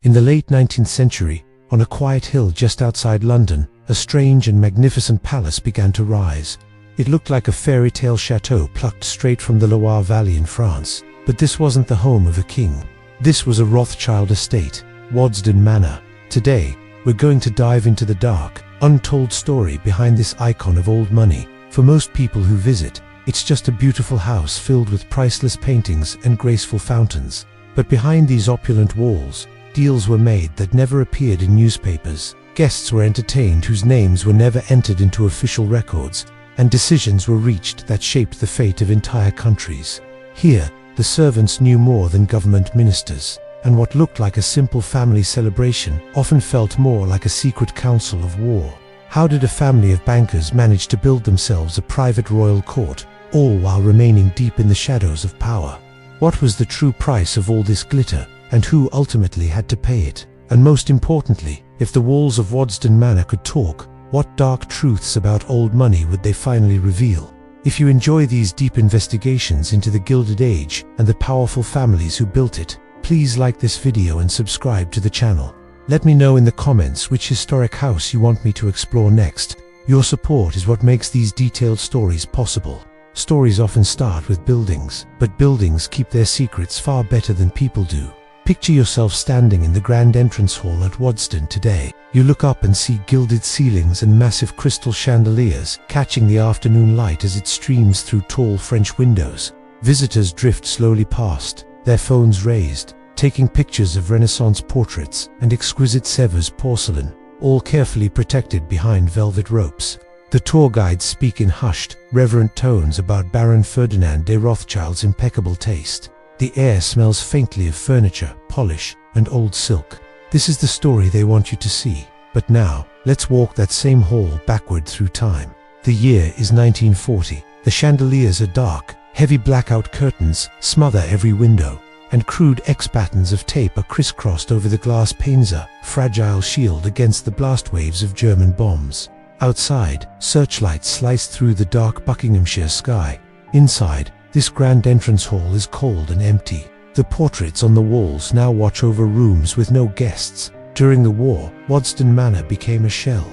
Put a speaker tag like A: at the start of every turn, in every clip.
A: In the late 19th century, on a quiet hill just outside London, a strange and magnificent palace began to rise. It looked like a fairy tale château plucked straight from the Loire Valley in France. But this wasn't the home of a king. This was a Rothschild estate, Waddesdon Manor. Today, we're going to dive into the dark, untold story behind this icon of old money. For most people who visit, it's just a beautiful house filled with priceless paintings and graceful fountains. But behind these opulent walls, deals were made that never appeared in newspapers. Guests were entertained whose names were never entered into official records, and decisions were reached that shaped the fate of entire countries. Here, the servants knew more than government ministers, and what looked like a simple family celebration often felt more like a secret council of war. How did a family of bankers manage to build themselves a private royal court, all while remaining deep in the shadows of power? What was the true price of all this glitter, and who ultimately had to pay it? And most importantly, if the walls of Waddesdon Manor could talk, what dark truths about old money would they finally reveal? If you enjoy these deep investigations into the Gilded Age and the powerful families who built it, please like this video and subscribe to the channel. Let me know in the comments which historic house you want me to explore next. Your support is what makes these detailed stories possible. Stories often start with buildings, but buildings keep their secrets far better than people do. Picture yourself standing in the grand entrance hall at Waddesdon today. You look up and see gilded ceilings and massive crystal chandeliers catching the afternoon light as it streams through tall French windows. Visitors drift slowly past, their phones raised, taking pictures of Renaissance portraits and exquisite Sèvres porcelain, all carefully protected behind velvet ropes. The tour guides speak in hushed, reverent tones about Baron Ferdinand de Rothschild's impeccable taste. The air smells faintly of furniture, polish, and old silk. This is the story they want you to see. But now, let's walk that same hall backward through time. The year is 1940. The chandeliers are dark, heavy blackout curtains smother every window, and crude X-patterns of tape are crisscrossed over the glass panes, a fragile shield against the blast waves of German bombs. Outside, searchlights slice through the dark Buckinghamshire sky. Inside, this grand entrance hall is cold and empty. The portraits on the walls now watch over rooms with no guests. During the war, Waddesdon Manor became a shell.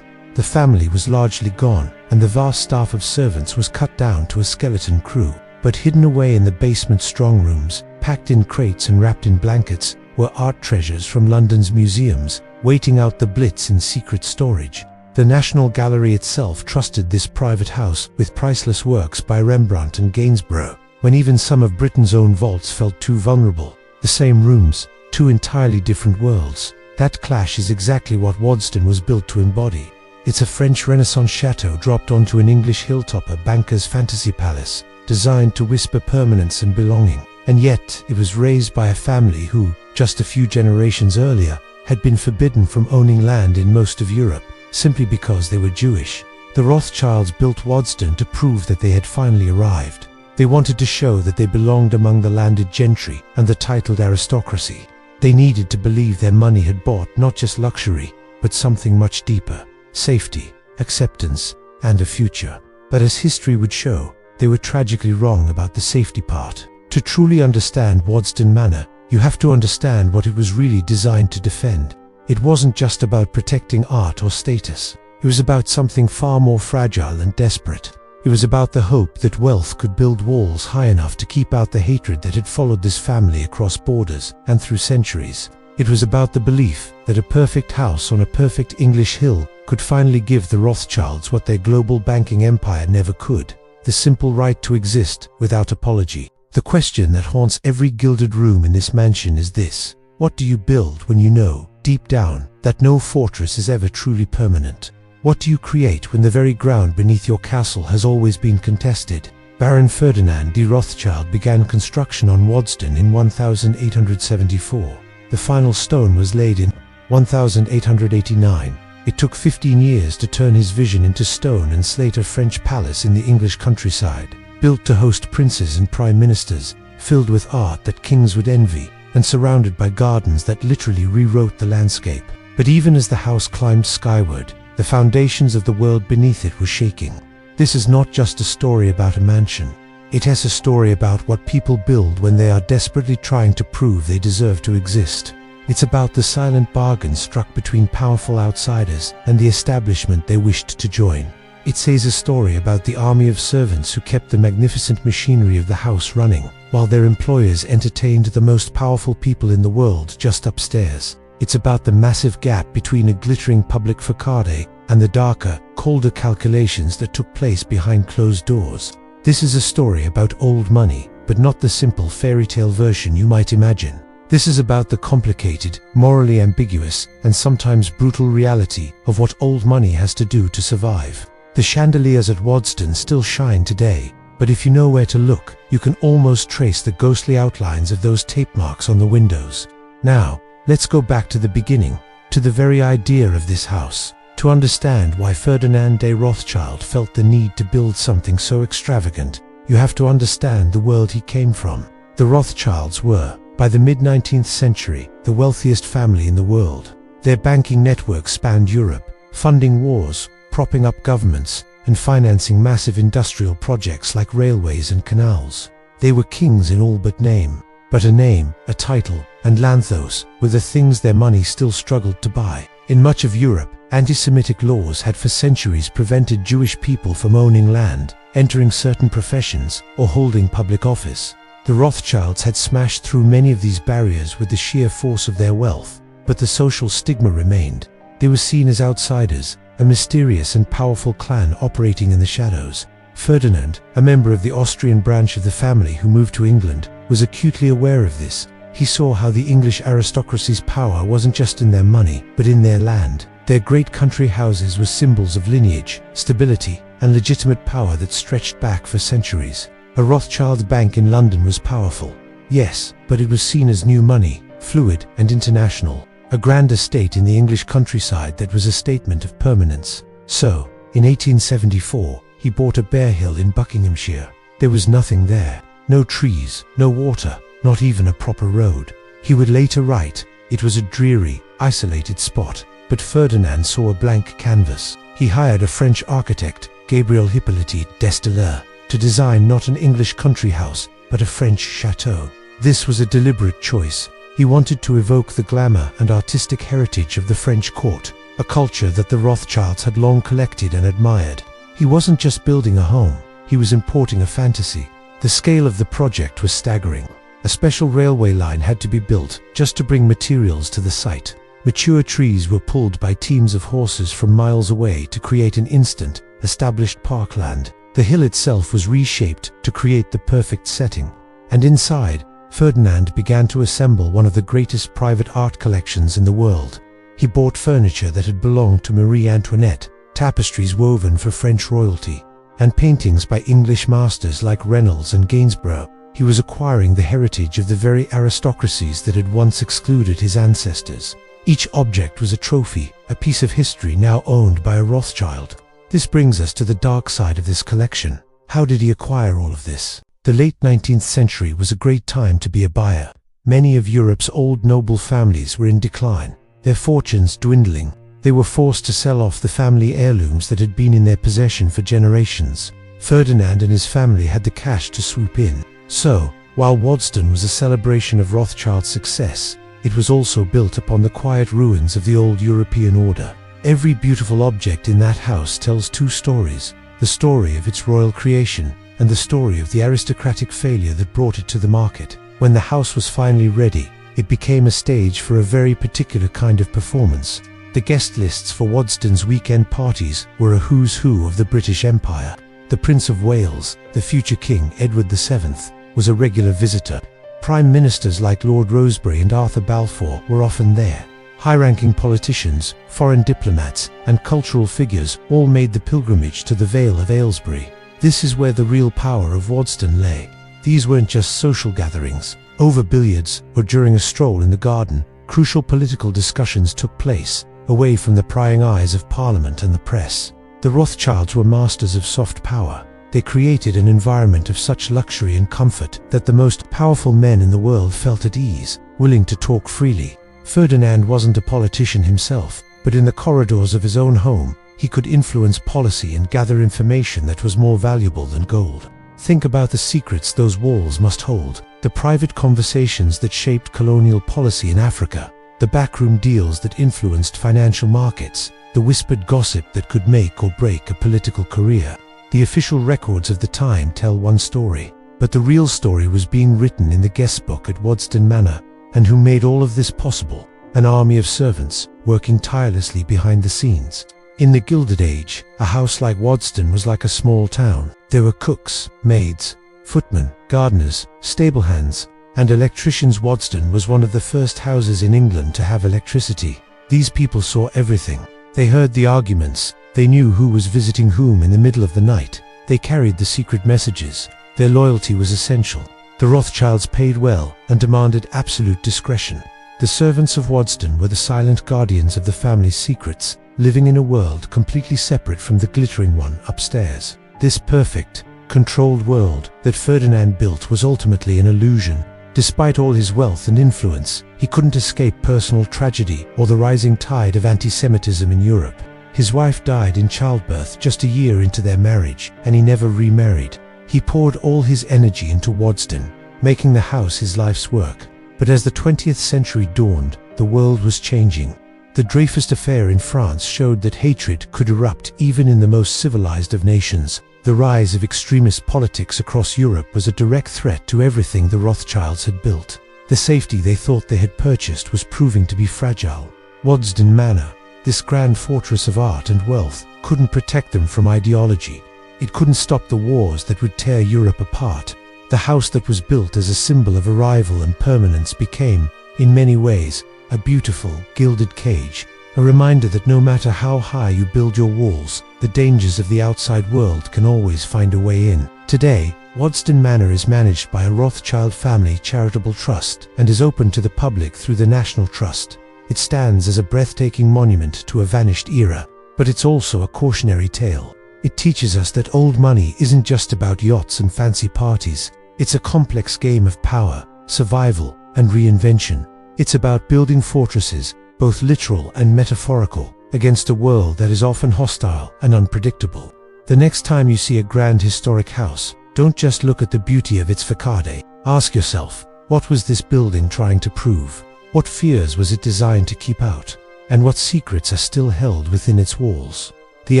A: The family was largely gone, and the vast staff of servants was cut down to a skeleton crew. But hidden away in the basement strong rooms, packed in crates and wrapped in blankets, were art treasures from London's museums, waiting out the Blitz in secret storage. The National Gallery itself trusted this private house with priceless works by Rembrandt and Gainsborough, when even some of Britain's own vaults felt too vulnerable. The same rooms, two entirely different worlds. That clash is exactly what Waddesdon was built to embody. It's a French Renaissance chateau dropped onto an English hilltop, a banker's fantasy palace, designed to whisper permanence and belonging. And yet, it was raised by a family who, just a few generations earlier, had been forbidden from owning land in most of Europe, simply because they were Jewish. The Rothschilds built Waddesdon to prove that they had finally arrived. They wanted to show that they belonged among the landed gentry and the titled aristocracy. They needed to believe their money had bought not just luxury, but something much deeper: safety, acceptance, and a future. But as history would show, they were tragically wrong about the safety part. To truly understand Waddesdon Manor, you have to understand what it was really designed to defend. It wasn't just about protecting art or status. It was about something far more fragile and desperate. It was about the hope that wealth could build walls high enough to keep out the hatred that had followed this family across borders and through centuries. It was about the belief that a perfect house on a perfect English hill could finally give the Rothschilds what their global banking empire never could: the simple right to exist without apology. The question that haunts every gilded room in this mansion is this: what do you build when you know, deep down, that no fortress is ever truly permanent? What do you create when the very ground beneath your castle has always been contested? Baron Ferdinand de Rothschild began construction on Waddesdon in 1874. The final stone was laid in 1889. It took 15 years to turn his vision into stone and slate a French palace in the English countryside, built to host princes and prime ministers, filled with art that kings would envy, and surrounded by gardens that literally rewrote the landscape. But even as the house climbed skyward, the foundations of the world beneath it were shaking. This is not just a story about a mansion. It has a story about what people build when they are desperately trying to prove they deserve to exist. It's about the silent bargain struck between powerful outsiders and the establishment they wished to join. It says a story about the army of servants who kept the magnificent machinery of the house running, while their employers entertained the most powerful people in the world just upstairs. It's about the massive gap between a glittering public facade and the darker, colder calculations that took place behind closed doors. This is a story about old money, but not the simple fairy tale version you might imagine. This is about the complicated, morally ambiguous, and sometimes brutal reality of what old money has to do to survive. The chandeliers at Waddesdon still shine today, but if you know where to look, you can almost trace the ghostly outlines of those tape marks on the windows. Now, let's go back to the beginning, to the very idea of this house, to understand why Ferdinand de Rothschild felt the need to build something so extravagant. You have to understand the world he came from. The Rothschilds were, by the mid-19th century, the wealthiest family in the world. Their banking network spanned Europe, funding wars, propping up governments, and financing massive industrial projects like railways and canals. They were kings in all but name, but a name, a title, and lanthos were the things their money still struggled to buy. In much of Europe, anti-Semitic laws had for centuries prevented Jewish people from owning land, entering certain professions, or holding public office. The Rothschilds had smashed through many of these barriers with the sheer force of their wealth, but the social stigma remained. They were seen as outsiders, a mysterious and powerful clan operating in the shadows. Ferdinand, a member of the Austrian branch of the family who moved to England, was acutely aware of this. He saw how the English aristocracy's power wasn't just in their money, but in their land. Their great country houses were symbols of lineage, stability, and legitimate power that stretched back for centuries. A Rothschild bank in London was powerful, yes, but it was seen as new money, fluid and international. A grand estate in the English countryside that was a statement of permanence. So, in 1874, he bought a bare hill in Buckinghamshire. There was nothing there. No trees, no water, not even a proper road. He would later write, it was a dreary, isolated spot. But Ferdinand saw a blank canvas. He hired a French architect, Gabriel Hippolyte d'Estailleur, to design not an English country house, but a French château. This was a deliberate choice. He wanted to evoke the glamour and artistic heritage of the French court, a culture that the Rothschilds had long collected and admired. He wasn't just building a home, he was importing a fantasy. The scale of the project was staggering. A special railway line had to be built just to bring materials to the site. Mature trees were pulled by teams of horses from miles away to create an instant, established parkland. The hill itself was reshaped to create the perfect setting. And inside, Ferdinand began to assemble one of the greatest private art collections in the world. He bought furniture that had belonged to Marie Antoinette, tapestries woven for French royalty, and paintings by English masters like Reynolds and Gainsborough. He was acquiring the heritage of the very aristocracies that had once excluded his ancestors. Each object was a trophy, a piece of history now owned by a Rothschild. This brings us to the dark side of this collection. How did he acquire all of this? The late 19th century was a great time to be a buyer. Many of Europe's old noble families were in decline, their fortunes dwindling. They were forced to sell off the family heirlooms that had been in their possession for generations. Ferdinand and his family had the cash to swoop in. So, while Waddesdon was a celebration of Rothschild's success, it was also built upon the quiet ruins of the old European order. Every beautiful object in that house tells two stories: the story of its royal creation and the story of the aristocratic failure that brought it to the market. When the house was finally ready, it became a stage for a very particular kind of performance. The guest lists for Waddesdon's weekend parties were a who's who of the British Empire. The Prince of Wales, the future King Edward VII, was a regular visitor. Prime ministers like Lord Rosebery and Arthur Balfour were often there. High-ranking politicians, foreign diplomats, and cultural figures all made the pilgrimage to the Vale of Aylesbury. This is where the real power of Waddesdon lay. These weren't just social gatherings. Over billiards, or during a stroll in the garden, crucial political discussions took place, away from the prying eyes of Parliament and the press. The Rothschilds were masters of soft power. They created an environment of such luxury and comfort that the most powerful men in the world felt at ease, willing to talk freely. Ferdinand wasn't a politician himself, but in the corridors of his own home, he could influence policy and gather information that was more valuable than gold. Think about the secrets those walls must hold, the private conversations that shaped colonial policy in Africa, the backroom deals that influenced financial markets, the whispered gossip that could make or break a political career. The official records of the time tell one story, but the real story was being written in the guestbook at Waddesdon Manor. And who made all of this possible? An army of servants, working tirelessly behind the scenes. In the Gilded Age, a house like Waddesdon was like a small town. There were cooks, maids, footmen, gardeners, stable hands, and electricians. Waddesdon was one of the first houses in England to have electricity. These people saw everything. They heard the arguments. They knew who was visiting whom in the middle of the night. They carried the secret messages. Their loyalty was essential. The Rothschilds paid well and demanded absolute discretion. The servants of Waddesdon were the silent guardians of the family's secrets, living in a world completely separate from the glittering one upstairs. This perfect, controlled world that Ferdinand built was ultimately an illusion. Despite all his wealth and influence, he couldn't escape personal tragedy or the rising tide of antisemitism in Europe. His wife died in childbirth just a year into their marriage, and he never remarried. He poured all his energy into Waddesdon, making the house his life's work. But as the 20th century dawned, the world was changing. The Dreyfus affair in France showed that hatred could erupt even in the most civilized of nations. The rise of extremist politics across Europe was a direct threat to everything the Rothschilds had built. The safety they thought they had purchased was proving to be fragile. Waddesdon Manor, this grand fortress of art and wealth, couldn't protect them from ideology. It couldn't stop the wars that would tear Europe apart. The house that was built as a symbol of arrival and permanence became, in many ways, a beautiful, gilded cage, a reminder that no matter how high you build your walls, the dangers of the outside world can always find a way in. Today, Waddesdon Manor is managed by a Rothschild family charitable trust and is open to the public through the National Trust. It stands as a breathtaking monument to a vanished era, but it's also a cautionary tale. It teaches us that old money isn't just about yachts and fancy parties. It's a complex game of power, survival, and reinvention. It's about building fortresses, both literal and metaphorical, against a world that is often hostile and unpredictable. The next time you see a grand historic house, don't just look at the beauty of its facade. Ask yourself, what was this building trying to prove? What fears was it designed to keep out? And what secrets are still held within its walls? The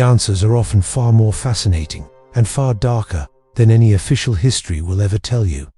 A: answers are often far more fascinating and far darker than any official history will ever tell you.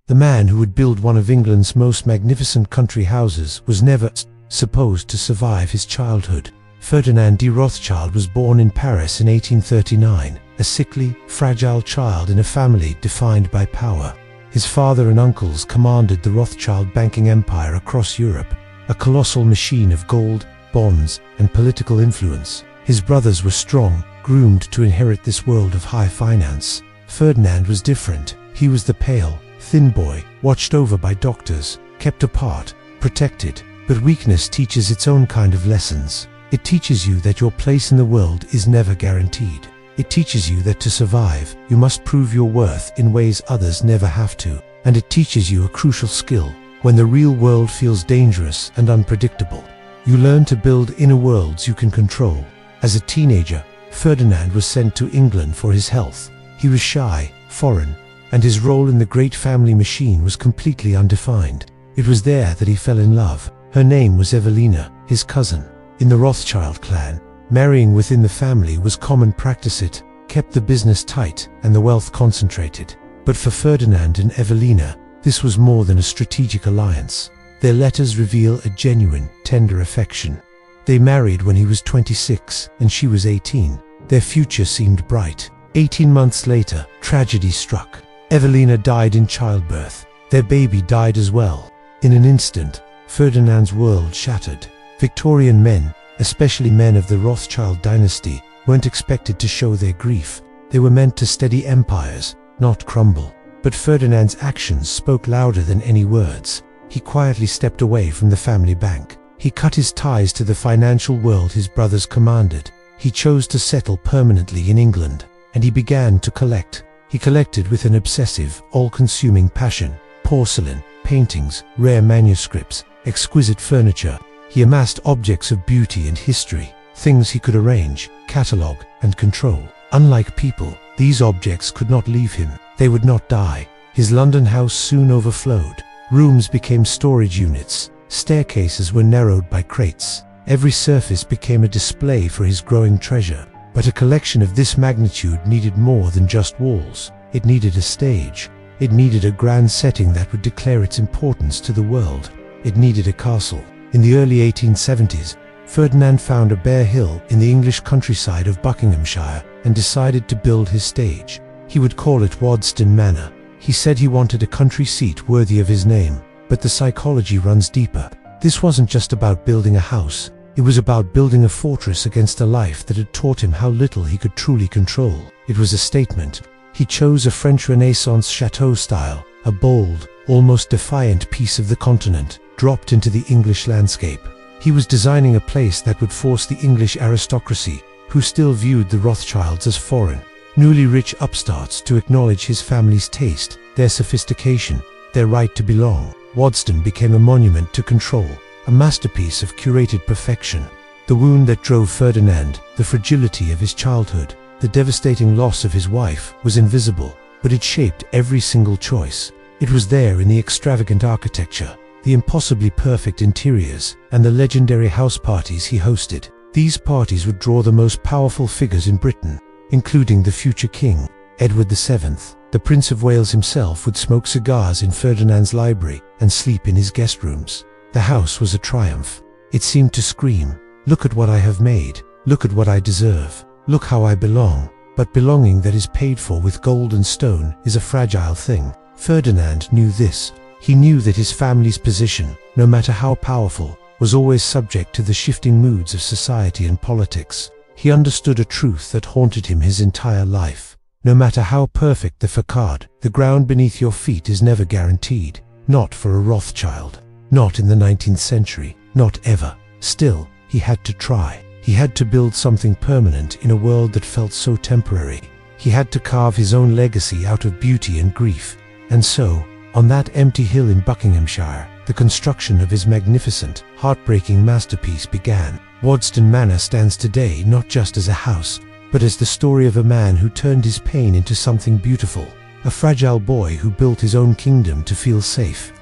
A: The man who would build one of England's most magnificent country houses was never supposed to survive his childhood. Ferdinand de Rothschild was born in Paris in 1839, a sickly, fragile child in a family defined by power. His father and uncles commanded the Rothschild banking empire across Europe, a colossal machine of gold, bonds, and political influence. His brothers were strong, groomed to inherit this world of high finance. Ferdinand was different. He was the pale, thin boy, watched over by doctors, kept apart, protected. But weakness teaches its own kind of lessons. It teaches you that your place in the world is never guaranteed. It teaches you that to survive, you must prove your worth in ways others never have to. And it teaches you a crucial skill. When the real world feels dangerous and unpredictable, you learn to build inner worlds you can control. As a teenager, Ferdinand was sent to England for his health. He was shy, foreign, and his role in the great family machine was completely undefined. It was there that he fell in love. Her name was Evelina, his cousin. In the Rothschild clan, marrying within the family was common practice. It kept the business tight and the wealth concentrated. But for Ferdinand and Evelina, this was more than a strategic alliance. Their letters reveal a genuine, tender affection. They married when he was 26 and she was 18. Their future seemed bright. 18 months later, tragedy struck. Evelina died in childbirth. Their baby died as well. In an instant, Ferdinand's world shattered. Victorian men, especially men of the Rothschild dynasty, weren't expected to show their grief. They were meant to steady empires, not crumble. But Ferdinand's actions spoke louder than any words. He quietly stepped away from the family bank. He cut his ties to the financial world his brothers commanded. He chose to settle permanently in England, and he began to collect. He collected with an obsessive, all-consuming passion: porcelain, paintings, rare manuscripts, exquisite furniture. He amassed objects of beauty and history, things he could arrange, catalogue, and control. Unlike people, these objects could not leave him. They would not die. His London house soon overflowed. Rooms became storage units, Staircases were narrowed by crates. Every surface became a display for his growing treasure. But a collection of this magnitude needed more than just walls. It needed a stage. It needed a grand setting that would declare its importance to the world. It needed a castle. In the early 1870s, Ferdinand found a bare hill in the English countryside of Buckinghamshire and decided to build his stage. He would call it Waddesdon Manor. He said he wanted a country seat worthy of his name, but the psychology runs deeper. This wasn't just about building a house. It was about building a fortress against a life that had taught him how little he could truly control. It was a statement. He chose a French Renaissance château style, a bold, almost defiant piece of the continent, dropped into the English landscape. He was designing a place that would force the English aristocracy, who still viewed the Rothschilds as foreign, newly rich upstarts, to acknowledge his family's taste, their sophistication, their right to belong. Waddesdon became a monument to control, a masterpiece of curated perfection. The wound that drove Ferdinand, the fragility of his childhood, the devastating loss of his wife, was invisible, but it shaped every single choice. It was there in the extravagant architecture, the impossibly perfect interiors, and the legendary house parties he hosted. These parties would draw the most powerful figures in Britain, including the future king, Edward VII. The Prince of Wales himself would smoke cigars in Ferdinand's library and sleep in his guest rooms. The house was a triumph. It seemed to scream, "Look at what I have made. Look at what I deserve. Look how I belong." But belonging that is paid for with gold and stone is a fragile thing. Ferdinand knew this. He knew that his family's position, no matter how powerful, was always subject to the shifting moods of society and politics. He understood a truth that haunted him his entire life. No matter how perfect the facade, the ground beneath your feet is never guaranteed. Not for a Rothschild. Not in the 19th century. Not ever. Still, he had to try. He had to build something permanent in a world that felt so temporary. He had to carve his own legacy out of beauty and grief. And so, on that empty hill in Buckinghamshire, the construction of his magnificent, heartbreaking masterpiece began. Waddesdon Manor stands today not just as a house, but as the story of a man who turned his pain into something beautiful, a fragile boy who built his own kingdom to feel safe.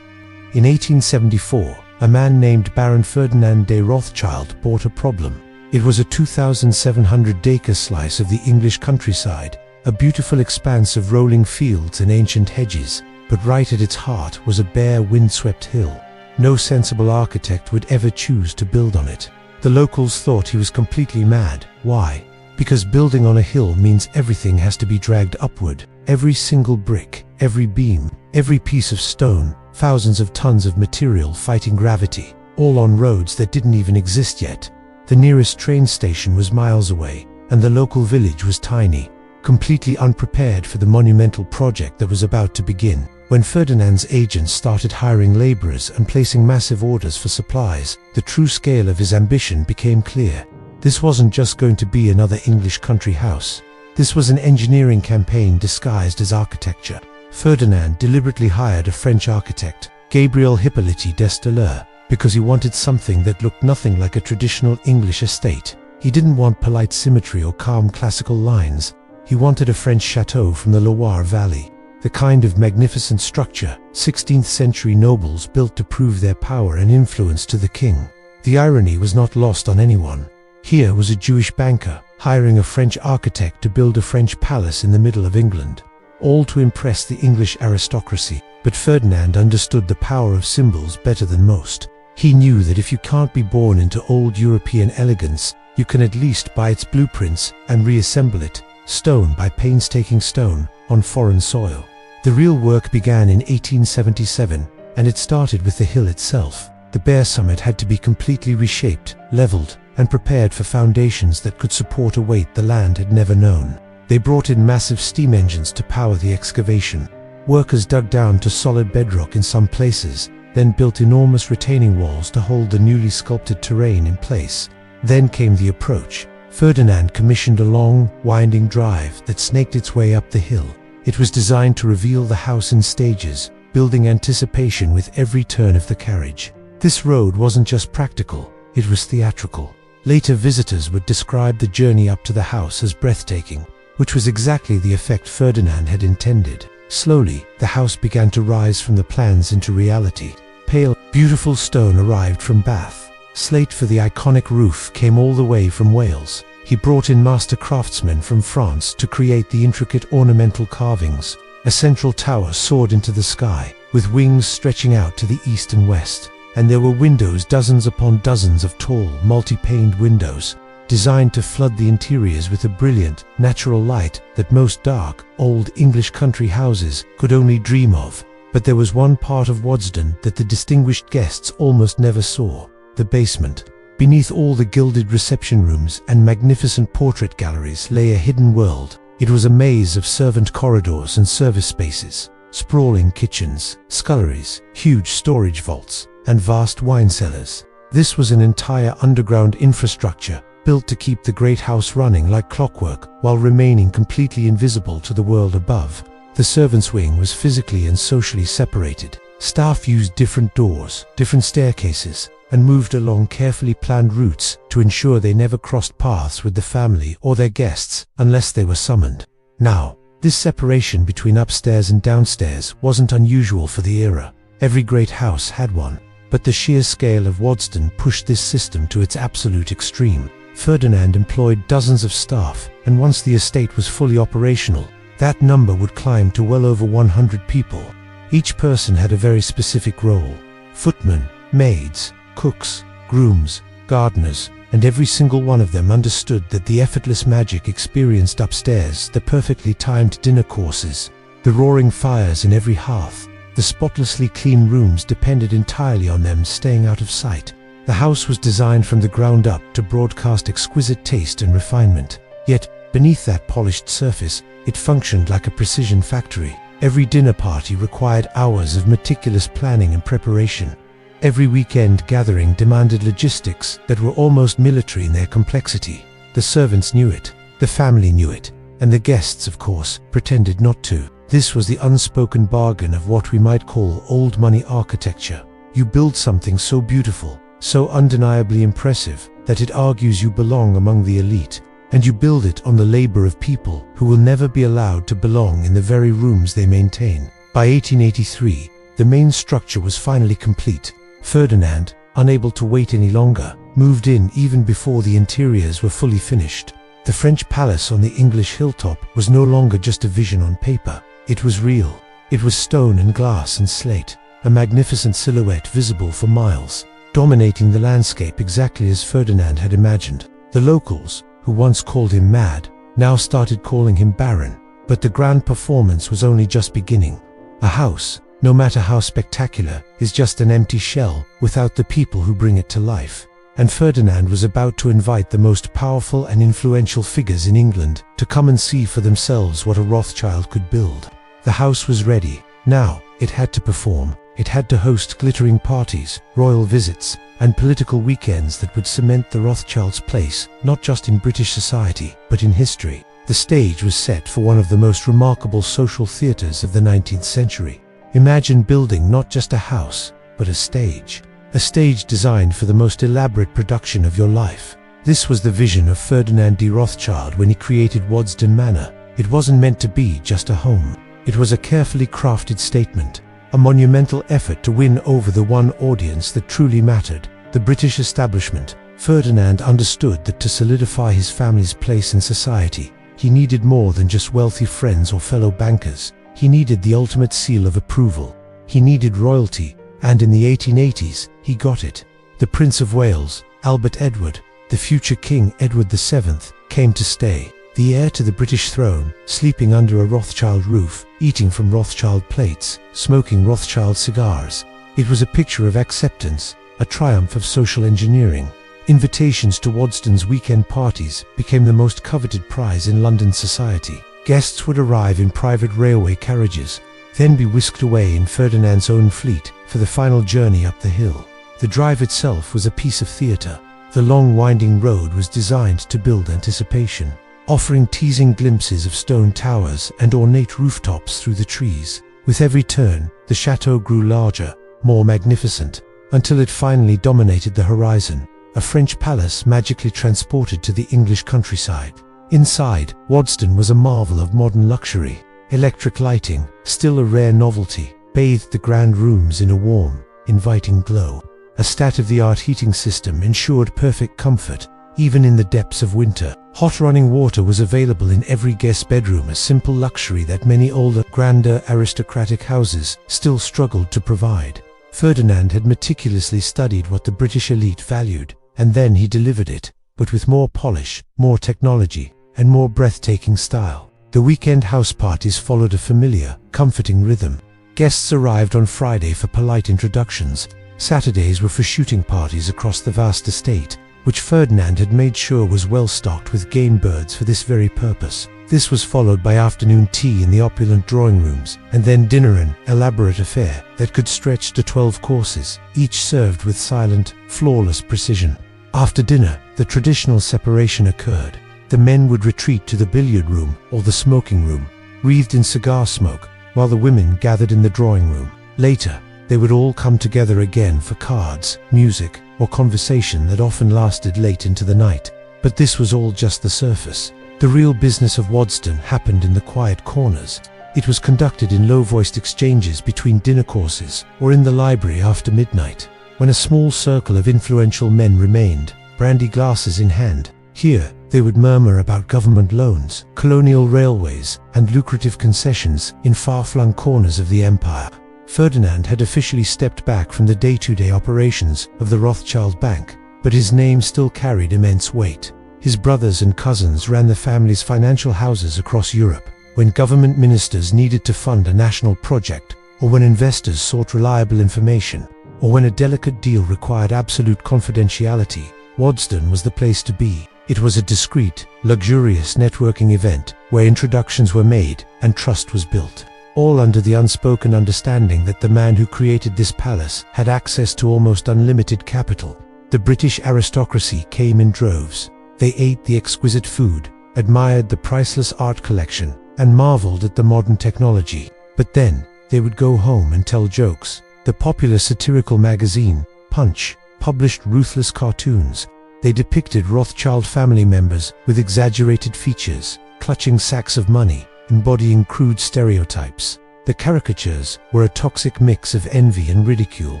A: In 1874, a man named Baron Ferdinand de Rothschild bought a problem. It was a 2,700-acre slice of the English countryside, a beautiful expanse of rolling fields and ancient hedges, but right at its heart was a bare, windswept hill. No sensible architect would ever choose to build on it. The locals thought he was completely mad. Why? Because building on a hill means everything has to be dragged upward. Every single brick, every beam, every piece of stone, thousands of tons of material fighting gravity, all on roads that didn't even exist yet. The nearest train station was miles away, and the local village was tiny, completely unprepared for the monumental project that was about to begin. When Ferdinand's agents started hiring laborers and placing massive orders for supplies, the true scale of his ambition became clear. This wasn't just going to be another English country house. This was an engineering campaign disguised as architecture. Ferdinand deliberately hired a French architect, Gabriel Hippolyte d'Estailleur, because he wanted something that looked nothing like a traditional English estate. He didn't want polite symmetry or calm classical lines. He wanted a French château from the Loire Valley, the kind of magnificent structure 16th century nobles built to prove their power and influence to the king. The irony was not lost on anyone. Here was a Jewish banker hiring a French architect to build a French palace in the middle of England, all to impress the English aristocracy. But Ferdinand understood the power of symbols better than most. He knew that if you can't be born into old European elegance, you can at least buy its blueprints and reassemble it, stone by painstaking stone, on foreign soil. The real work began in 1877, and it started with the hill itself. The bare summit had to be completely reshaped, leveled, and prepared for foundations that could support a weight the land had never known. They brought in massive steam engines to power the excavation. Workers dug down to solid bedrock in some places, then built enormous retaining walls to hold the newly sculpted terrain in place. Then came the approach. Ferdinand commissioned a long, winding drive that snaked its way up the hill. It was designed to reveal the house in stages, building anticipation with every turn of the carriage. This road wasn't just practical, it was theatrical. Later visitors would describe the journey up to the house as breathtaking, which was exactly the effect Ferdinand had intended. Slowly, the house began to rise from the plans into reality. Pale, beautiful stone arrived from Bath. Slate for the iconic roof came all the way from Wales. He brought in master craftsmen from France to create the intricate ornamental carvings. A central tower soared into the sky, with wings stretching out to the east and west. And there were windows, dozens upon dozens of tall, multi-paned windows, designed to flood the interiors with a brilliant, natural light that most dark, old English country houses could only dream of. But there was one part of Waddesdon that the distinguished guests almost never saw: the basement. Beneath all the gilded reception rooms and magnificent portrait galleries lay a hidden world. It was a maze of servant corridors and service spaces, sprawling kitchens, sculleries, huge storage vaults, and vast wine cellars. This was an entire underground infrastructure, built to keep the great house running like clockwork while remaining completely invisible to the world above. The servants' wing was physically and socially separated. Staff used different doors, different staircases, and moved along carefully planned routes to ensure they never crossed paths with the family or their guests unless they were summoned. Now, this separation between upstairs and downstairs wasn't unusual for the era. Every great house had one, but the sheer scale of Waddesdon pushed this system to its absolute extreme. Ferdinand employed dozens of staff, and once the estate was fully operational, that number would climb to well over 100 people. Each person had a very specific role: footmen, maids, cooks, grooms, gardeners, and every single one of them understood that the effortless magic experienced upstairs, the perfectly timed dinner courses, the roaring fires in every hearth, the spotlessly clean rooms depended entirely on them staying out of sight. The house was designed from the ground up to broadcast exquisite taste and refinement. Yet, beneath that polished surface, it functioned like a precision factory. Every dinner party required hours of meticulous planning and preparation. Every weekend gathering demanded logistics that were almost military in their complexity. The servants knew it, the family knew it, and the guests, of course, pretended not to. This was the unspoken bargain of what we might call old money architecture. You build something so beautiful, so undeniably impressive, that it argues you belong among the elite, and you build it on the labor of people who will never be allowed to belong in the very rooms they maintain. By 1883, the main structure was finally complete. Ferdinand, unable to wait any longer, moved in even before the interiors were fully finished. The French palace on the English hilltop was no longer just a vision on paper. It was real. It was stone and glass and slate, a magnificent silhouette visible for miles, dominating the landscape exactly as Ferdinand had imagined. The locals, who once called him mad, now started calling him Baron. But the grand performance was only just beginning. A house, no matter how spectacular, is just an empty shell without the people who bring it to life. And Ferdinand was about to invite the most powerful and influential figures in England to come and see for themselves what a Rothschild could build. The house was ready. Now, it had to perform. It had to host glittering parties, royal visits, and political weekends that would cement the Rothschilds' place, not just in British society, but in history. The stage was set for one of the most remarkable social theatres of the 19th century. Imagine building not just a house, but a stage. A stage designed for the most elaborate production of your life. This was the vision of Ferdinand de Rothschild when he created Waddesdon Manor. It wasn't meant to be just a home. It was a carefully crafted statement, a monumental effort to win over the one audience that truly mattered, the British establishment. Ferdinand understood that to solidify his family's place in society, he needed more than just wealthy friends or fellow bankers. He needed the ultimate seal of approval. He needed royalty, and in the 1880s, he got it. The Prince of Wales, Albert Edward, the future King Edward VII, came to stay. The heir to the British throne, sleeping under a Rothschild roof, eating from Rothschild plates, smoking Rothschild cigars. It was a picture of acceptance, a triumph of social engineering. Invitations to Waddesdon's weekend parties became the most coveted prize in London society. Guests would arrive in private railway carriages, then be whisked away in Ferdinand's own fleet for the final journey up the hill. The drive itself was a piece of theatre. The long winding road was designed to build anticipation, offering teasing glimpses of stone towers and ornate rooftops through the trees. With every turn, the château grew larger, more magnificent, until it finally dominated the horizon, a French palace magically transported to the English countryside. Inside, Waddesdon was a marvel of modern luxury. Electric lighting, still a rare novelty, bathed the grand rooms in a warm, inviting glow. A state-of-the-art heating system ensured perfect comfort, even in the depths of winter. Hot running water was available in every guest bedroom, a simple luxury that many older, grander aristocratic houses still struggled to provide. Ferdinand had meticulously studied what the British elite valued, and then he delivered it, but with more polish, more technology, and more breathtaking style. The weekend house parties followed a familiar, comforting rhythm. Guests arrived on Friday for polite introductions. Saturdays were for shooting parties across the vast estate, which Ferdinand had made sure was well stocked with game birds for this very purpose. This was followed by afternoon tea in the opulent drawing rooms, and then dinner, an elaborate affair that could stretch to 12 courses, each served with silent, flawless precision. After dinner, the traditional separation occurred. The men would retreat to the billiard room or the smoking room, wreathed in cigar smoke, while the women gathered in the drawing room. Later, they would all come together again for cards, music, or conversation that often lasted late into the night. But this was all just the surface. The real business of Waddesdon happened in the quiet corners. It was conducted in low-voiced exchanges between dinner courses or in the library after midnight, when a small circle of influential men remained, brandy glasses in hand. Here, they would murmur about government loans, colonial railways, and lucrative concessions in far-flung corners of the empire. Ferdinand had officially stepped back from the day-to-day operations of the Rothschild Bank, but his name still carried immense weight. His brothers and cousins ran the family's financial houses across Europe. When government ministers needed to fund a national project, or when investors sought reliable information, or when a delicate deal required absolute confidentiality, Waddesdon was the place to be. It was a discreet, luxurious networking event where introductions were made and trust was built, all under the unspoken understanding that the man who created this palace had access to almost unlimited capital. The British aristocracy came in droves. They ate the exquisite food, admired the priceless art collection, and marveled at the modern technology. But then, they would go home and tell jokes. The popular satirical magazine, Punch, published ruthless cartoons. They depicted Rothschild family members with exaggerated features, clutching sacks of money, embodying crude stereotypes. The caricatures were a toxic mix of envy and ridicule.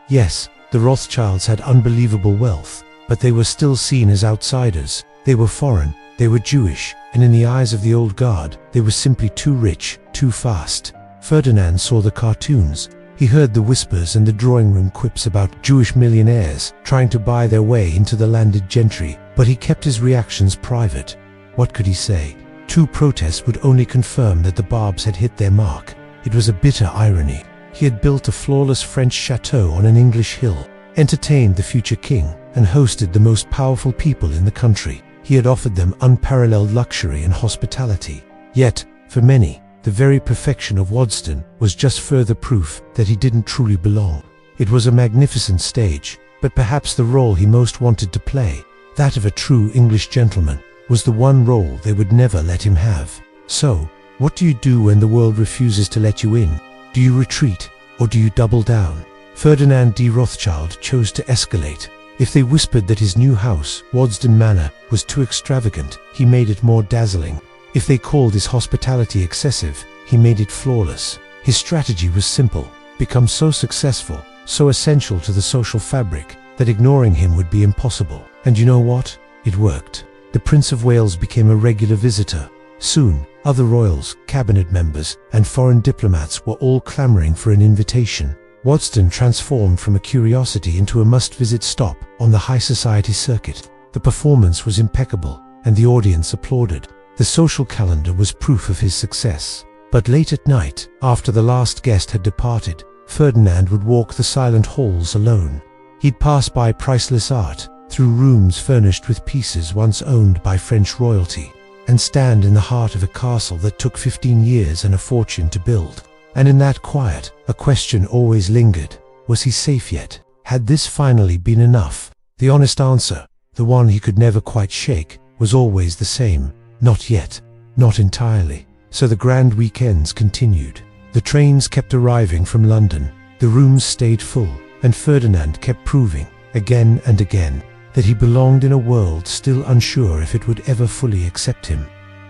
A: Yes, the Rothschilds had unbelievable wealth, but they were still seen as outsiders. They were foreign, they were Jewish, and in the eyes of the old guard, they were simply too rich, too fast. Ferdinand saw the cartoons. He heard the whispers and the drawing room quips about Jewish millionaires trying to buy their way into the landed gentry, but he kept his reactions private. What could he say? Two protests would only confirm that the Barbs had hit their mark. It was a bitter irony. He had built a flawless French château on an English hill, entertained the future king, and hosted the most powerful people in the country. He had offered them unparalleled luxury and hospitality. Yet, for many, the very perfection of Waddesdon was just further proof that he didn't truly belong. It was a magnificent stage, but perhaps the role he most wanted to play, that of a true English gentleman, was the one role they would never let him have. So, what do you do when the world refuses to let you in? Do you retreat, or do you double down? Ferdinand de Rothschild chose to escalate. If they whispered that his new house, Waddesdon Manor, was too extravagant, he made it more dazzling. If they called his hospitality excessive, he made it flawless. His strategy was simple: become so successful, so essential to the social fabric, that ignoring him would be impossible. And you know what? It worked. The Prince of Wales became a regular visitor. Soon, other royals, cabinet members, and foreign diplomats were all clamoring for an invitation. Waddesdon transformed from a curiosity into a must-visit stop on the high society circuit. The performance was impeccable, and the audience applauded. The social calendar was proof of his success. But late at night, after the last guest had departed, Ferdinand would walk the silent halls alone. He'd pass by priceless art, through rooms furnished with pieces once owned by French royalty, and stand in the heart of a castle that took 15 years and a fortune to build. And in that quiet, a question always lingered: was he safe yet? Had this finally been enough? The honest answer, the one he could never quite shake, was always the same: not yet, not entirely. So the grand weekends continued. The trains kept arriving from London, the rooms stayed full, and Ferdinand kept proving, again and again, that he belonged in a world still unsure if it would ever fully accept him.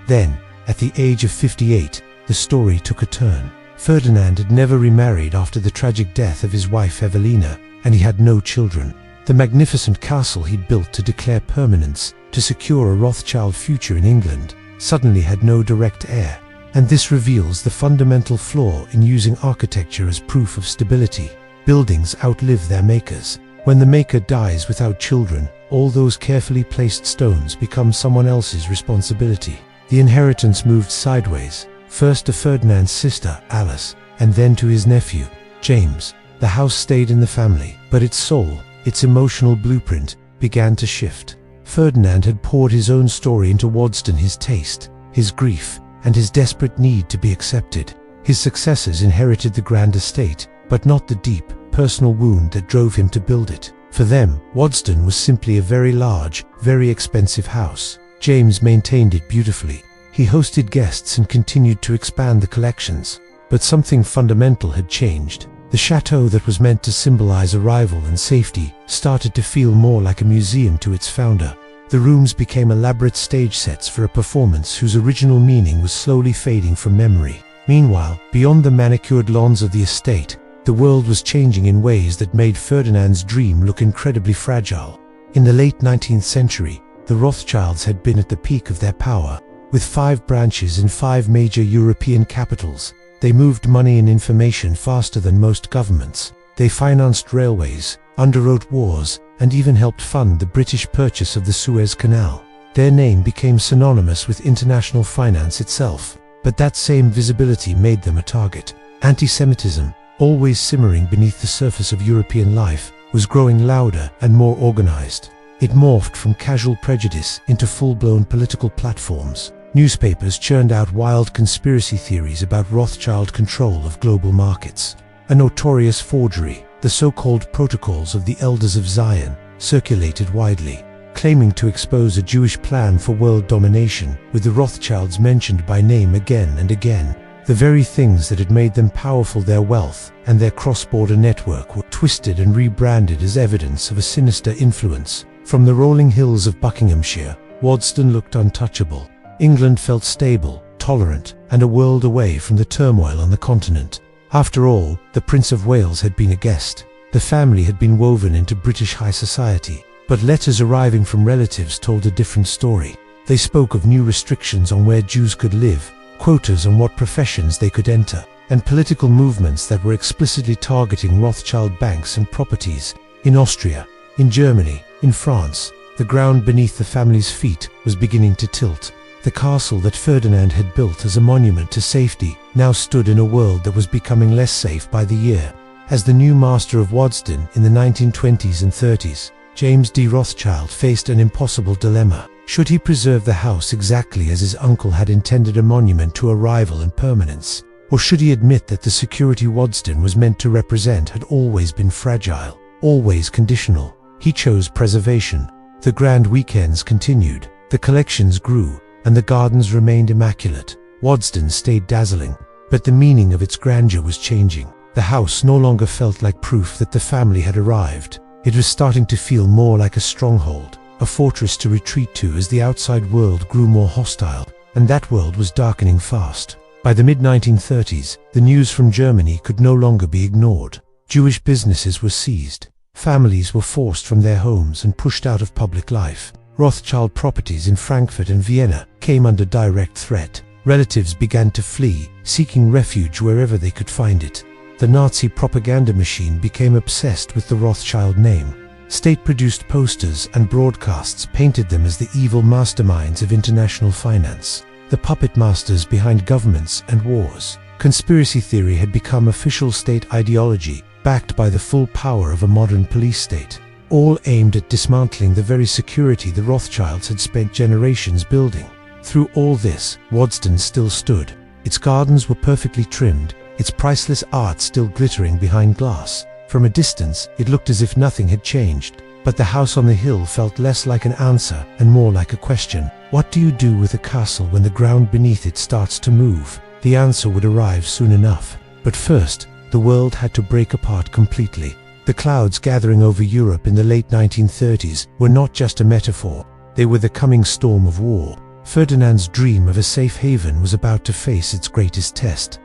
A: Then, at the age of 58, the story took a turn. Ferdinand had never remarried after the tragic death of his wife Evelina, and he had no children. The magnificent castle he'd built to declare permanence, to secure a Rothschild future in England, suddenly had no direct heir. And this reveals the fundamental flaw in using architecture as proof of stability. Buildings outlive their makers. When the maker dies without children, all those carefully placed stones become someone else's responsibility. The inheritance moved sideways, first to Ferdinand's sister, Alice, and then to his nephew, James. The house stayed in the family, but its soul, its emotional blueprint, began to shift. Ferdinand had poured his own story into Waddesdon, his taste, his grief, and his desperate need to be accepted. His successors inherited the grand estate, but not the deep, personal wound that drove him to build it. For them, Waddesdon was simply a very large, very expensive house. James maintained it beautifully. He hosted guests and continued to expand the collections. But something fundamental had changed. The château that was meant to symbolize arrival and safety started to feel more like a museum to its founder. The rooms became elaborate stage sets for a performance whose original meaning was slowly fading from memory. Meanwhile, beyond the manicured lawns of the estate, the world was changing in ways that made Ferdinand's dream look incredibly fragile. In the late 19th century, the Rothschilds had been at the peak of their power. With 5 branches in 5 major European capitals, they moved money and information faster than most governments. They financed railways, underwrote wars, and even helped fund the British purchase of the Suez Canal. Their name became synonymous with international finance itself. But that same visibility made them a target. Antisemitism, always simmering beneath the surface of European life, was growing louder and more organized. It morphed from casual prejudice into full-blown political platforms. Newspapers churned out wild conspiracy theories about Rothschild control of global markets. A notorious forgery, the so-called Protocols of the Elders of Zion, circulated widely, claiming to expose a Jewish plan for world domination, with the Rothschilds mentioned by name again and again. The very things that had made them powerful, their wealth and their cross-border network, were twisted and rebranded as evidence of a sinister influence. From the rolling hills of Buckinghamshire, Waddesdon looked untouchable. England felt stable, tolerant, and a world away from the turmoil on the continent. After all, the Prince of Wales had been a guest. The family had been woven into British high society. But letters arriving from relatives told a different story. They spoke of new restrictions on where Jews could live, quotas on what professions they could enter, and political movements that were explicitly targeting Rothschild banks and properties. In Austria, in Germany, in France, the ground beneath the family's feet was beginning to tilt. The castle that Ferdinand had built as a monument to safety now stood in a world that was becoming less safe by the year. As the new master of Waddesdon in the 1920s and 30s, James de Rothschild faced an impossible dilemma. Should he preserve the house exactly as his uncle had intended, a monument to arrival and permanence? Or should he admit that the security Waddesdon was meant to represent had always been fragile, always conditional? He chose preservation. The grand weekends continued, the collections grew, and the gardens remained immaculate. Waddesdon stayed dazzling, but the meaning of its grandeur was changing. The house no longer felt like proof that the family had arrived. It was starting to feel more like a stronghold, a fortress to retreat to as the outside world grew more hostile, and that world was darkening fast. By the mid-1930s, the news from Germany could no longer be ignored. Jewish businesses were seized. Families were forced from their homes and pushed out of public life. Rothschild properties in Frankfurt and Vienna came under direct threat. Relatives began to flee, seeking refuge wherever they could find it. The Nazi propaganda machine became obsessed with the Rothschild name. State-produced posters and broadcasts painted them as the evil masterminds of international finance, the puppet masters behind governments and wars. Conspiracy theory had become official state ideology, backed by the full power of a modern police state, all aimed at dismantling the very security the Rothschilds had spent generations building. Through all this, Waddesdon still stood. Its gardens were perfectly trimmed, its priceless art still glittering behind glass. From a distance, it looked as if nothing had changed. But the house on the hill felt less like an answer and more like a question. What do you do with a castle when the ground beneath it starts to move? The answer would arrive soon enough. But first, the world had to break apart completely. The clouds gathering over Europe in the late 1930s were not just a metaphor. They were the coming storm of war. Ferdinand's dream of a safe haven was about to face its greatest test.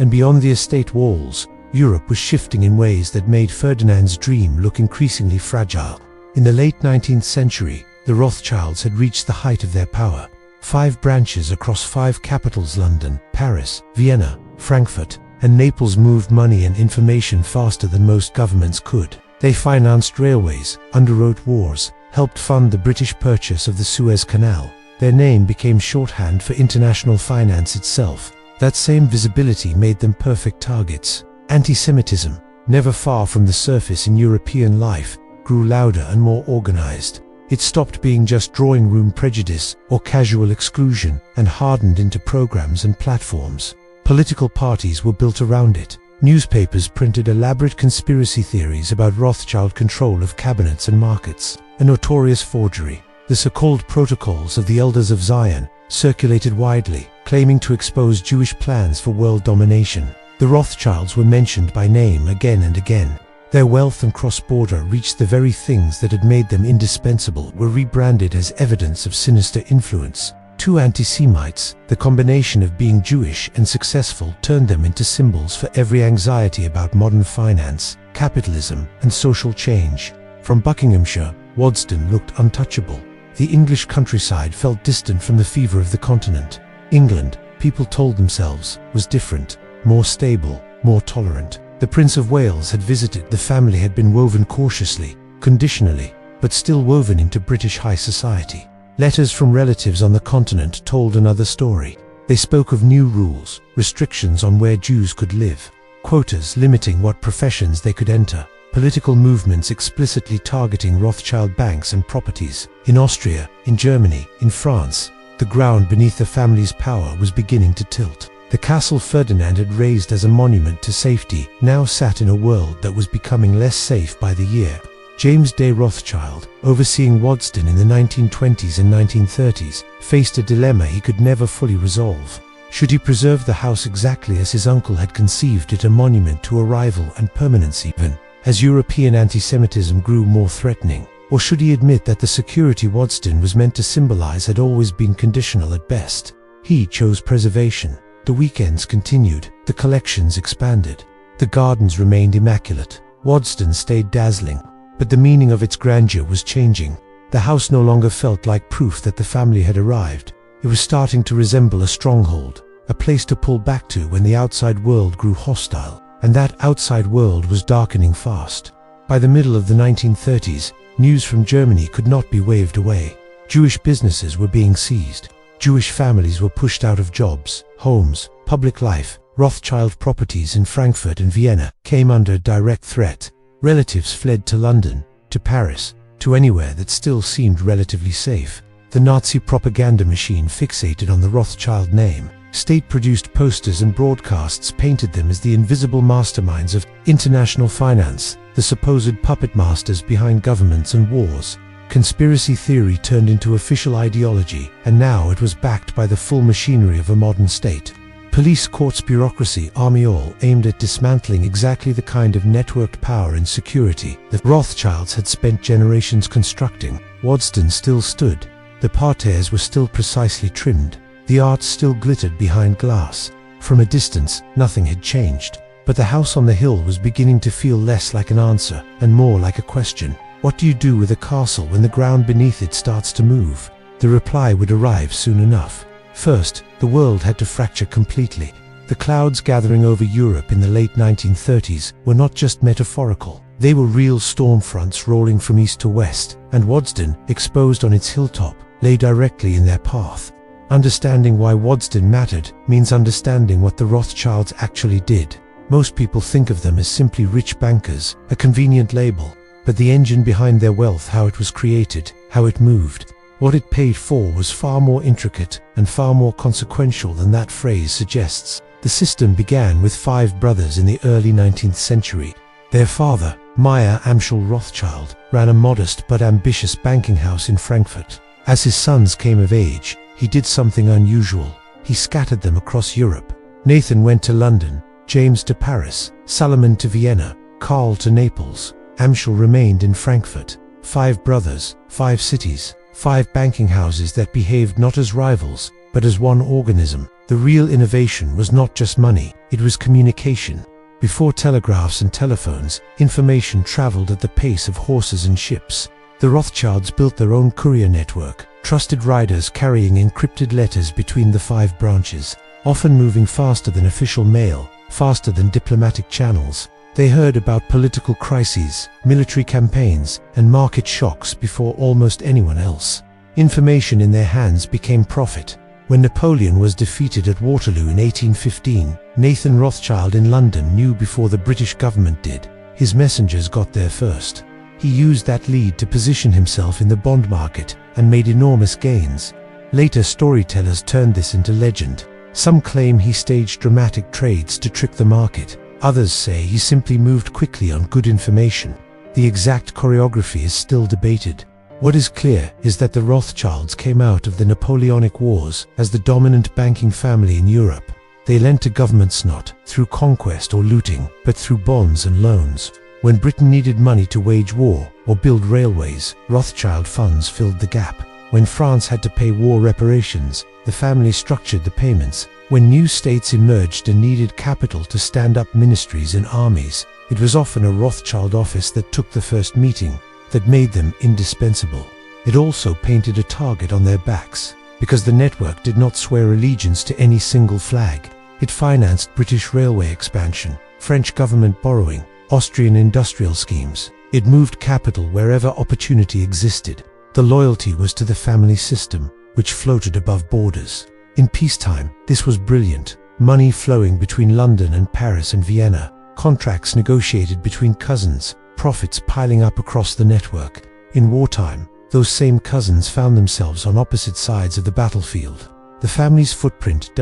A: and beyond the estate walls, Europe was shifting in ways that made Ferdinand's dream look increasingly fragile. In the late 19th century, the Rothschilds had reached the height of their power. 5 branches across 5 capitals: London, Paris, Vienna, Frankfurt, and Naples moved money and information faster than most governments could. They financed railways, underwrote wars, helped fund the British purchase of the Suez Canal. Their name became shorthand for international finance itself. That same visibility made them perfect targets. Antisemitism, never far from the surface in European life, grew louder and more organized. It stopped being just drawing room prejudice or casual exclusion and hardened into programs and platforms. Political parties were built around it. Newspapers printed elaborate conspiracy theories about Rothschild control of cabinets and markets. A notorious forgery, the so-called Protocols of the Elders of Zion, circulated widely, claiming to expose Jewish plans for world domination. The Rothschilds were mentioned by name again and again. Their wealth and cross-border reached the very things that had made them indispensable were rebranded as evidence of sinister influence. 2 anti-Semites, the combination of being Jewish and successful turned them into symbols for every anxiety about modern finance, capitalism, and social change. From Buckinghamshire, Waddesdon looked untouchable. The English countryside felt distant from the fever of the continent. England, people told themselves, was different, more stable, more tolerant. The Prince of Wales had visited. The family had been woven cautiously, conditionally, but still woven into British high society. Letters from relatives on the continent told another story. They spoke of new rules, restrictions on where Jews could live, quotas limiting what professions they could enter, political movements explicitly targeting Rothschild banks and properties. In Austria, in Germany, in France, the ground beneath the family's power was beginning to tilt. The castle Ferdinand had raised as a monument to safety now sat in a world that was becoming less safe by the year. James de Rothschild, overseeing Waddesdon in the 1920s and 1930s, faced a dilemma he could never fully resolve. Should he preserve the house exactly as his uncle had conceived it, a monument to arrival and permanency, even as European anti-Semitism grew more threatening? Or should he admit that the security Waddesdon was meant to symbolize had always been conditional at best? He chose preservation. The weekends continued, the collections expanded, the gardens remained immaculate. Waddesdon stayed dazzling, but the meaning of its grandeur was changing. The house no longer felt like proof that the family had arrived. It was starting to resemble a stronghold, a place to pull back to when the outside world grew hostile, and that outside world was darkening fast. By the middle of the 1930s, news from Germany could not be waved away. Jewish businesses were being seized. Jewish families were pushed out of jobs, homes, public life. Rothschild properties in Frankfurt and Vienna came under direct threat. Relatives fled to London, to Paris, to anywhere that still seemed relatively safe. The Nazi propaganda machine fixated on the Rothschild name. State-produced posters and broadcasts painted them as the invisible masterminds of international finance, the supposed puppet masters behind governments and wars. Conspiracy theory turned into official ideology, and now it was backed by the full machinery of a modern state. Police, courts, bureaucracy, army, all aimed at dismantling exactly the kind of networked power and security the Rothschilds had spent generations constructing. Waddesdon still stood. The parterres were still precisely trimmed. The art still glittered behind glass. From a distance, nothing had changed. But the house on the hill was beginning to feel less like an answer and more like a question. What do you do with a castle when the ground beneath it starts to move? The reply would arrive soon enough. First, the world had to fracture completely. The clouds gathering over Europe in the late 1930s were not just metaphorical. They were real storm fronts rolling from east to west, and Waddesdon, exposed on its hilltop, lay directly in their path. Understanding why Waddesdon mattered means understanding what the Rothschilds actually did. Most people think of them as simply rich bankers, a convenient label. But the engine behind their wealth, how it was created, how it moved, what it paid for, was far more intricate and far more consequential than that phrase suggests. The system began with 5 brothers in the early 19th century. Their father, Meyer Amschel Rothschild, ran a modest but ambitious banking house in Frankfurt. As his sons came of age, he did something unusual. He scattered them across Europe. Nathan went to London, James to Paris, Salomon to Vienna, Karl to Naples. Amschel remained in Frankfurt. 5 brothers, 5 cities, 5 banking houses that behaved not as rivals, but as one organism. The real innovation was not just money, it was communication. Before telegraphs and telephones, information traveled at the pace of horses and ships. The Rothschilds built their own courier network, trusted riders carrying encrypted letters between the 5 branches, often moving faster than official mail, faster than diplomatic channels. They heard about political crises, military campaigns, and market shocks before almost anyone else. Information in their hands became profit. When Napoleon was defeated at Waterloo in 1815, Nathan Rothschild in London knew before the British government did. His messengers got there first. He used that lead to position himself in the bond market and made enormous gains. Later storytellers turned this into legend. Some claim he staged dramatic trades to trick the market. Others say he simply moved quickly on good information. The exact choreography is still debated. What is clear is that the Rothschilds came out of the Napoleonic Wars as the dominant banking family in Europe. They lent to governments not through conquest or looting, but through bonds and loans. When Britain needed money to wage war or build railways, Rothschild funds filled the gap. When France had to pay war reparations, the family structured the payments. When new states emerged and needed capital to stand up ministries and armies, it was often a Rothschild office that took the first meeting, that made them indispensable. It also painted a target on their backs, because the network did not swear allegiance to any single flag. It financed British railway expansion, French government borrowing, Austrian industrial schemes. It moved capital wherever opportunity existed. The loyalty was to the family system, which floated above borders. In peacetime, this was brilliant. Money flowing between London and Paris and Vienna, contracts negotiated between cousins, profits piling up across the network. In wartime, those same cousins found themselves on opposite sides of the battlefield. The family's footprint.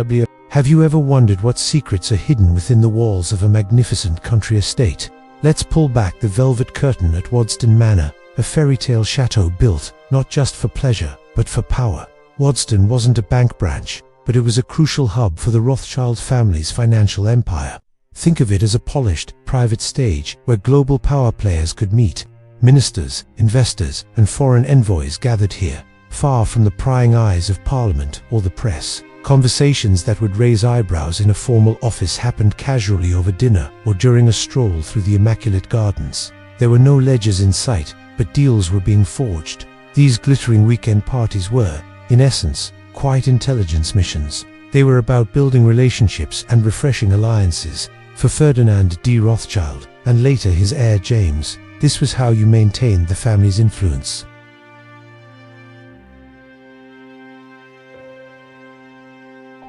A: Have you ever wondered what secrets are hidden within the walls of a magnificent country estate? Let's pull back the velvet curtain at Waddesdon Manor, a fairy tale chateau built not just for pleasure, but for power. Waddesdon wasn't a bank branch, but it was a crucial hub for the Rothschild family's financial empire. Think of it as a polished, private stage where global power players could meet. Ministers, investors, and foreign envoys gathered here, far from the prying eyes of Parliament or the press. Conversations that would raise eyebrows in a formal office happened casually over dinner or during a stroll through the immaculate gardens. There were no ledgers in sight, but deals were being forged. These glittering weekend parties were, in essence, quiet intelligence missions. They were about building relationships and refreshing alliances. For Ferdinand de Rothschild, and later his heir James, this was how you maintained the family's influence.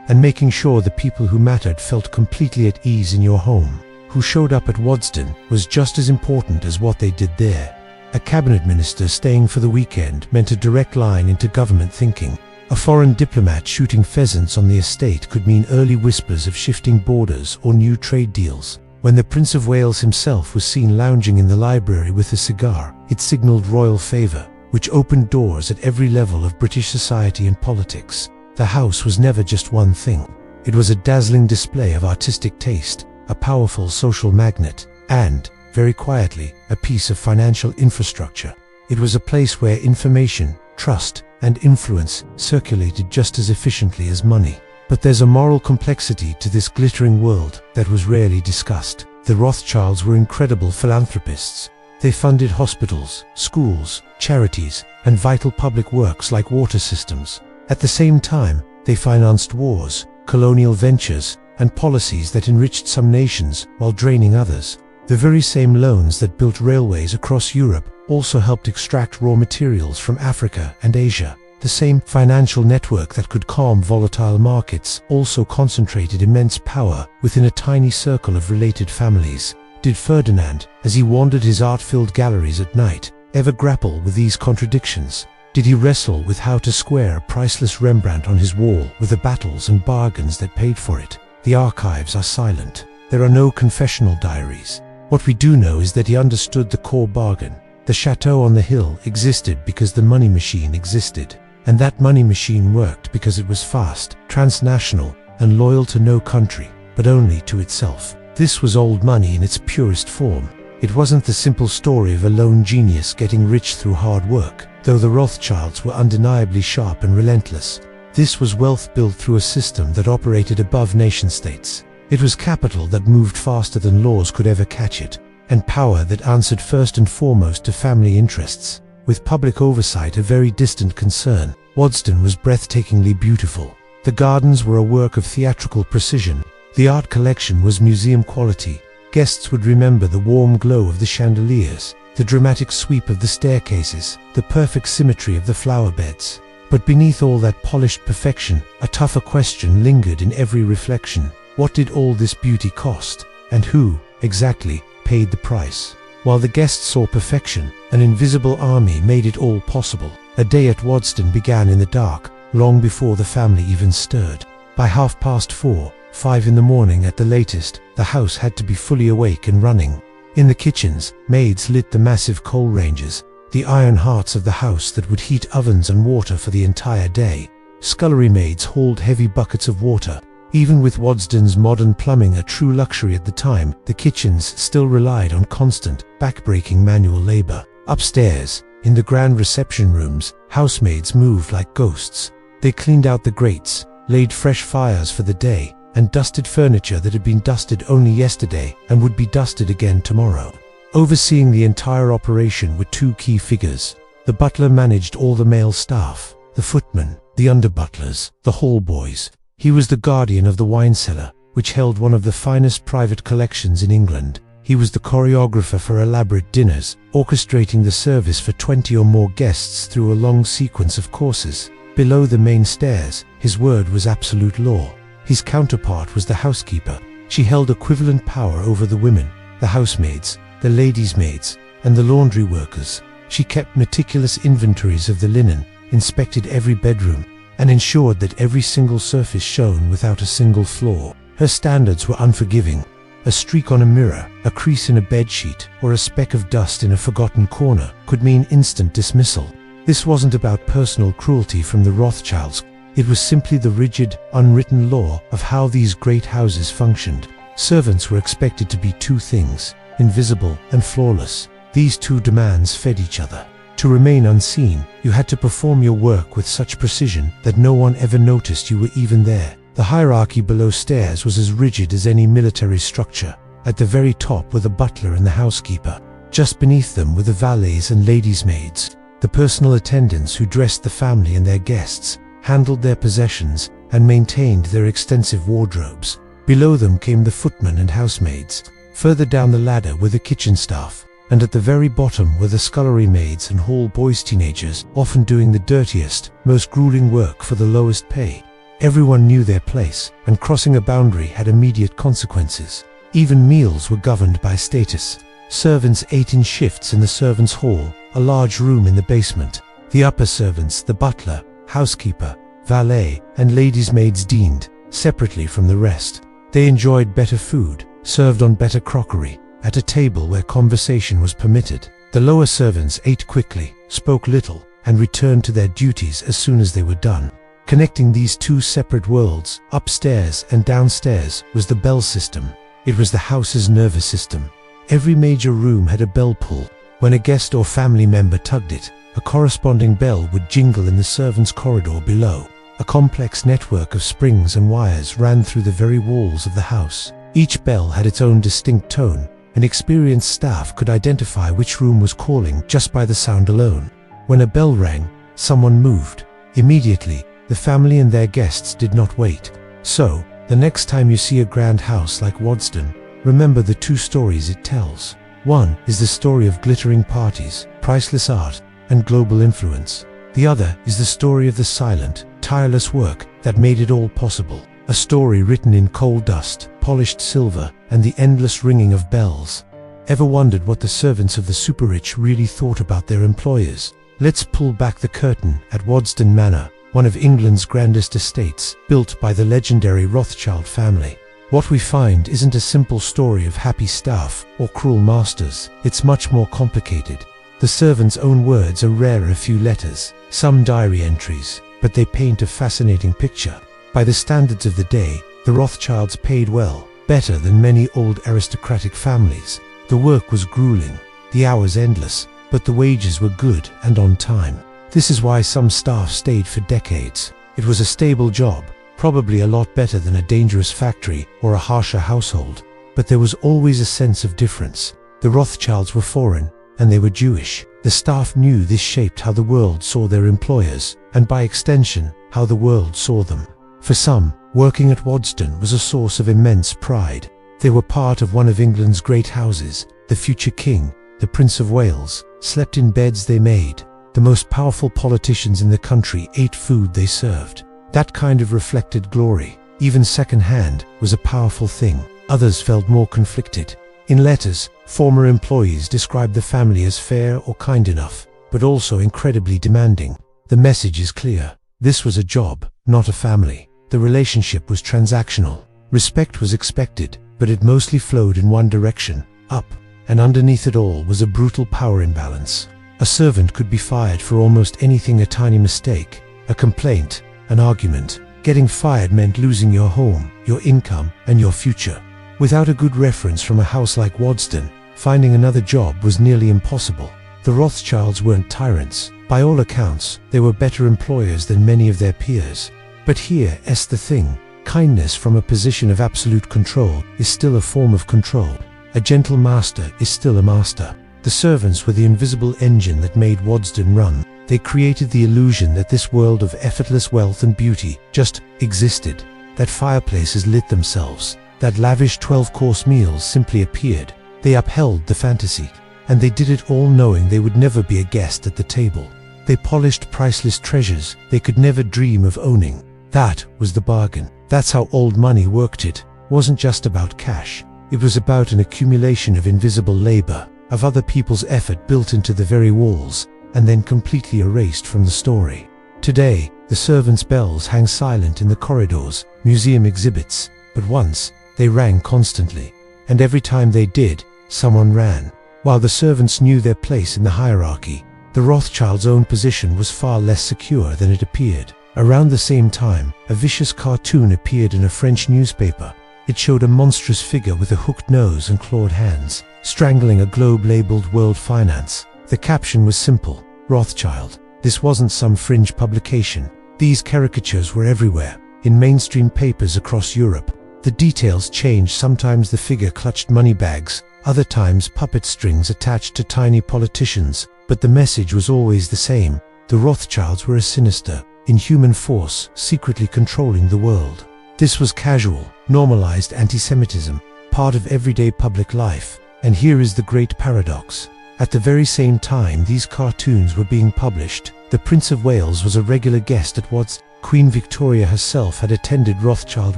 A: And making sure the people who mattered felt completely at ease in your home. Who showed up at Waddesdon was just as important as what they did there. A cabinet minister staying for the weekend meant a direct line into government thinking. A foreign diplomat shooting pheasants on the estate could mean early whispers of shifting borders or new trade deals. When the Prince of Wales himself was seen lounging in the library with a cigar, it signaled royal favour, which opened doors at every level of British society and politics. The house was never just one thing. It was a dazzling display of artistic taste, a powerful social magnet, and, very quietly, a piece of financial infrastructure. It was a place where information, trust, and influence circulated just as efficiently as money. But there's a moral complexity to this glittering world that was rarely discussed. The Rothschilds were incredible philanthropists. They funded hospitals, schools, charities, and vital public works like water systems. At the same time, they financed wars, colonial ventures, and policies that enriched some nations while draining others. The very same loans that built railways across Europe also helped extract raw materials from Africa and Asia. The same financial network that could calm volatile markets also concentrated immense power within a tiny circle of related families. Did Ferdinand, as he wandered his art-filled galleries at night, ever grapple with these contradictions? Did he wrestle with how to square a priceless Rembrandt on his wall with the battles and bargains that paid for it? The archives are silent. There are no confessional diaries. What we do know is that he understood the core bargain. The chateau on the hill existed because the money machine existed. And that money machine worked because it was fast, transnational, and loyal to no country, but only to itself. This was old money in its purest form. It wasn't the simple story of a lone genius getting rich through hard work, though the Rothschilds were undeniably sharp and relentless. This was wealth built through a system that operated above nation-states. It was capital that moved faster than laws could ever catch it, and power that answered first and foremost to family interests. With public oversight a very distant concern, Waddesdon was breathtakingly beautiful. The gardens were a work of theatrical precision. The art collection was museum quality. Guests would remember the warm glow of the chandeliers, the dramatic sweep of the staircases, the perfect symmetry of the flower beds. But beneath all that polished perfection, a tougher question lingered in every reflection. What did all this beauty cost? And who, exactly, paid the price? While the guests saw perfection, an invisible army made it all possible. A day at Waddesdon began in the dark, long before the family even stirred. By 4:30, 5 in the morning at the latest, the house had to be fully awake and running. In the kitchens, maids lit the massive coal ranges, the iron hearts of the house that would heat ovens and water for the entire day. Scullery maids hauled heavy buckets of water. Even with Waddesdon's modern plumbing a true luxury at the time, the kitchens still relied on constant, back-breaking manual labor. Upstairs, in the grand reception rooms, housemaids moved like ghosts. They cleaned out the grates, laid fresh fires for the day, and dusted furniture that had been dusted only yesterday and would be dusted again tomorrow. Overseeing the entire operation were two key figures. The butler managed all the male staff, the footmen, the under-butlers, the hall boys. He was the guardian of the wine cellar, which held one of the finest private collections in England. He was the choreographer for elaborate dinners, orchestrating the service for 20 or more guests through a long sequence of courses. Below the main stairs, his word was absolute law. His counterpart was the housekeeper. She held equivalent power over the women, the housemaids, the ladies' maids, and the laundry workers. She kept meticulous inventories of the linen, inspected every bedroom, and ensured that every single surface shone without a single flaw. Her standards were unforgiving. A streak on a mirror, a crease in a bedsheet, or a speck of dust in a forgotten corner could mean instant dismissal. This wasn't about personal cruelty from the Rothschilds. It was simply the rigid, unwritten law of how these great houses functioned. Servants were expected to be two things, invisible and flawless. These two demands fed each other. To remain unseen, you had to perform your work with such precision that no one ever noticed you were even there. The hierarchy below stairs was as rigid as any military structure. At the very top were the butler and the housekeeper. Just beneath them were the valets and ladies' maids, the personal attendants who dressed the family and their guests, handled their possessions, and maintained their extensive wardrobes. Below them came the footmen and housemaids. Further down the ladder were the kitchen staff. And at the very bottom were the scullery maids and hall boys, teenagers, often doing the dirtiest, most grueling work for the lowest pay. Everyone knew their place, and crossing a boundary had immediate consequences. Even meals were governed by status. Servants ate in shifts in the servants' hall, a large room in the basement. The upper servants, the butler, housekeeper, valet, and ladies' maids dined separately from the rest. They enjoyed better food, served on better crockery, at a table where conversation was permitted. The lower servants ate quickly, spoke little, and returned to their duties as soon as they were done. Connecting these two separate worlds, upstairs and downstairs, was the bell system. It was the house's nervous system. Every major room had a bell pull. When a guest or family member tugged it, a corresponding bell would jingle in the servants' corridor below. A complex network of springs and wires ran through the very walls of the house. Each bell had its own distinct tone. An experienced staff could identify which room was calling just by the sound alone. When a bell rang, someone moved. Immediately, the family and their guests did not wait. So, the next time you see a grand house like Waddesdon, remember the two stories it tells. One is the story of glittering parties, priceless art, and global influence. The other is the story of the silent, tireless work that made it all possible. A story written in coal dust, polished silver, and the endless ringing of bells. Ever wondered what the servants of the super-rich really thought about their employers? Let's pull back the curtain at Waddesdon Manor, one of England's grandest estates, built by the legendary Rothschild family. What we find isn't a simple story of happy staff or cruel masters. It's much more complicated. The servants' own words are rare a few letters, some diary entries, but they paint a fascinating picture. By the standards of the day, the Rothschilds paid well, better than many old aristocratic families. The work was grueling, the hours endless, but the wages were good and on time. This is why some staff stayed for decades. It was a stable job, probably a lot better than a dangerous factory or a harsher household. But there was always a sense of difference. The Rothschilds were foreign, and they were Jewish. The staff knew this shaped how the world saw their employers, and by extension, how the world saw them. For some, working at Waddesdon was a source of immense pride. They were part of one of England's great houses. The future king, the Prince of Wales, slept in beds they made. The most powerful politicians in the country ate food they served. That kind of reflected glory, even second-hand, was a powerful thing. Others felt more conflicted. In letters, former employees described the family as fair or kind enough, but also incredibly demanding. The message is clear. This was a job, not a family. The relationship was transactional. Respect was expected, but it mostly flowed in one direction, up, and underneath it all was a brutal power imbalance. A servant could be fired for almost anything: a tiny mistake, a complaint, an argument. Getting fired meant losing your home, your income, and your future. Without a good reference from a house like Waddesdon, finding another job was nearly impossible. The Rothschilds weren't tyrants. By all accounts, they were better employers than many of their peers. But here's the thing: kindness from a position of absolute control is still a form of control. A gentle master is still a master. The servants were the invisible engine that made Waddesdon run. They created the illusion that this world of effortless wealth and beauty just existed, that fireplaces lit themselves, that lavish 12-course meals simply appeared. They upheld the fantasy, and they did it all knowing they would never be a guest at the table. They polished priceless treasures they could never dream of owning. That was the bargain. That's how old money worked. It wasn't just about cash. It was about an accumulation of invisible labor, of other people's effort built into the very walls, and then completely erased from the story. Today, the servants' bells hang silent in the corridors, museum exhibits, but once, they rang constantly, and every time they did, someone ran. While the servants knew their place in the hierarchy, the Rothschilds' own position was far less secure than it appeared. Around the same time, a vicious cartoon appeared in a French newspaper. It showed a monstrous figure with a hooked nose and clawed hands, strangling a globe labeled World Finance. The caption was simple: Rothschild. This wasn't some fringe publication. These caricatures were everywhere, in mainstream papers across Europe. The details changed. Sometimes the figure clutched money bags, other times puppet strings attached to tiny politicians, but the message was always the same. The Rothschilds were a sinister, inhuman force secretly controlling the world. This was casual, normalized antisemitism, part of everyday public life. And here is the great paradox. At the very same time these cartoons were being published, the Prince of Wales was a regular guest at Waddesdon. Queen Victoria herself had attended Rothschild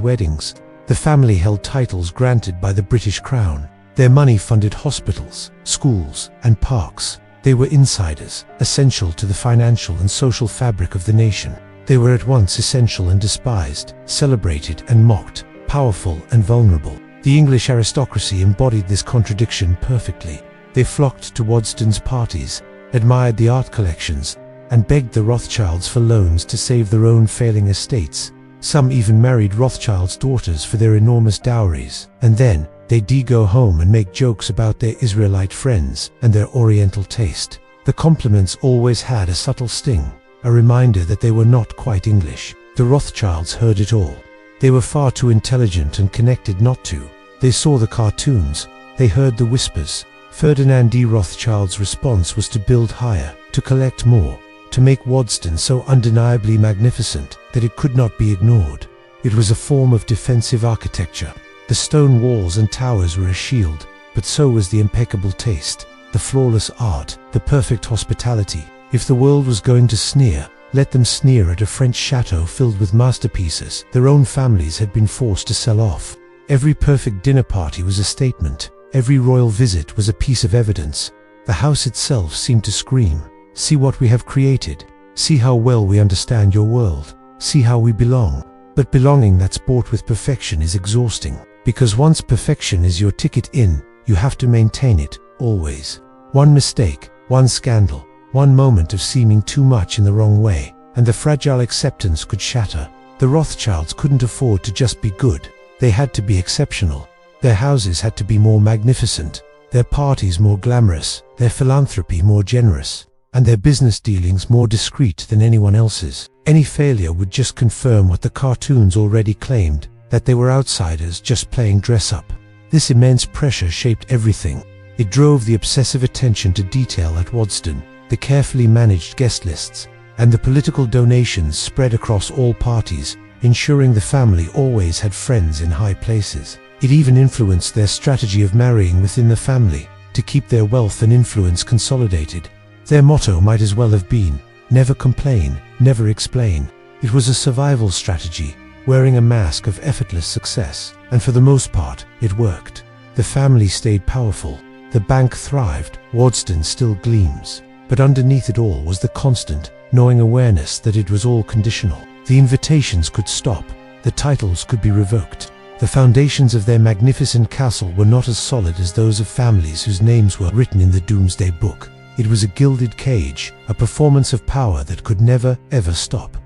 A: weddings. The family held titles granted by the British Crown. Their money funded hospitals, schools, and parks. They were insiders, essential to the financial and social fabric of the nation. They were at once essential and despised, celebrated and mocked, powerful and vulnerable. The English aristocracy embodied this contradiction perfectly. They flocked to Waddesdon's parties, admired the art collections, and begged the Rothschilds for loans to save their own failing estates. Some even married Rothschilds' daughters for their enormous dowries. And then, they'd go home and make jokes about their Israelite friends and their Oriental taste. The compliments always had a subtle sting, a reminder that they were not quite English. The Rothschilds heard it all. They were far too intelligent and connected not to. They saw the cartoons, they heard the whispers. Ferdinand de Rothschild's response was to build higher, to collect more, to make Waddesdon so undeniably magnificent that it could not be ignored. It was a form of defensive architecture. The stone walls and towers were a shield, but so was the impeccable taste, the flawless art, the perfect hospitality. If the world was going to sneer, let them sneer at a French château filled with masterpieces their own families had been forced to sell off. Every perfect dinner party was a statement. Every royal visit was a piece of evidence. The house itself seemed to scream, "See what we have created. See how well we understand your world. See how we belong." But belonging that's bought with perfection is exhausting, because once perfection is your ticket in, you have to maintain it, always. One mistake, one scandal, one moment of seeming too much in the wrong way, and the fragile acceptance could shatter. The Rothschilds couldn't afford to just be good. They had to be exceptional. Their houses had to be more magnificent, their parties more glamorous, their philanthropy more generous. and their business dealings more discreet than anyone else's. Any failure would just confirm what the cartoons already claimed, that they were outsiders just playing dress-up. This immense pressure shaped everything. It drove the obsessive attention to detail at Waddesdon, the carefully managed guest lists, and the political donations spread across all parties, ensuring the family always had friends in high places. It even influenced their strategy of marrying within the family, to keep their wealth and influence consolidated. Their motto might as well have been, "Never complain, never explain." It was a survival strategy, wearing a mask of effortless success, and for the most part, it worked. The family stayed powerful, the bank thrived, Waddesdon still gleams. But underneath it all was the constant, gnawing awareness that it was all conditional. The invitations could stop, the titles could be revoked. The foundations of their magnificent castle were not as solid as those of families whose names were written in the Doomsday Book. It was a gilded cage, a performance of power that could never, ever stop.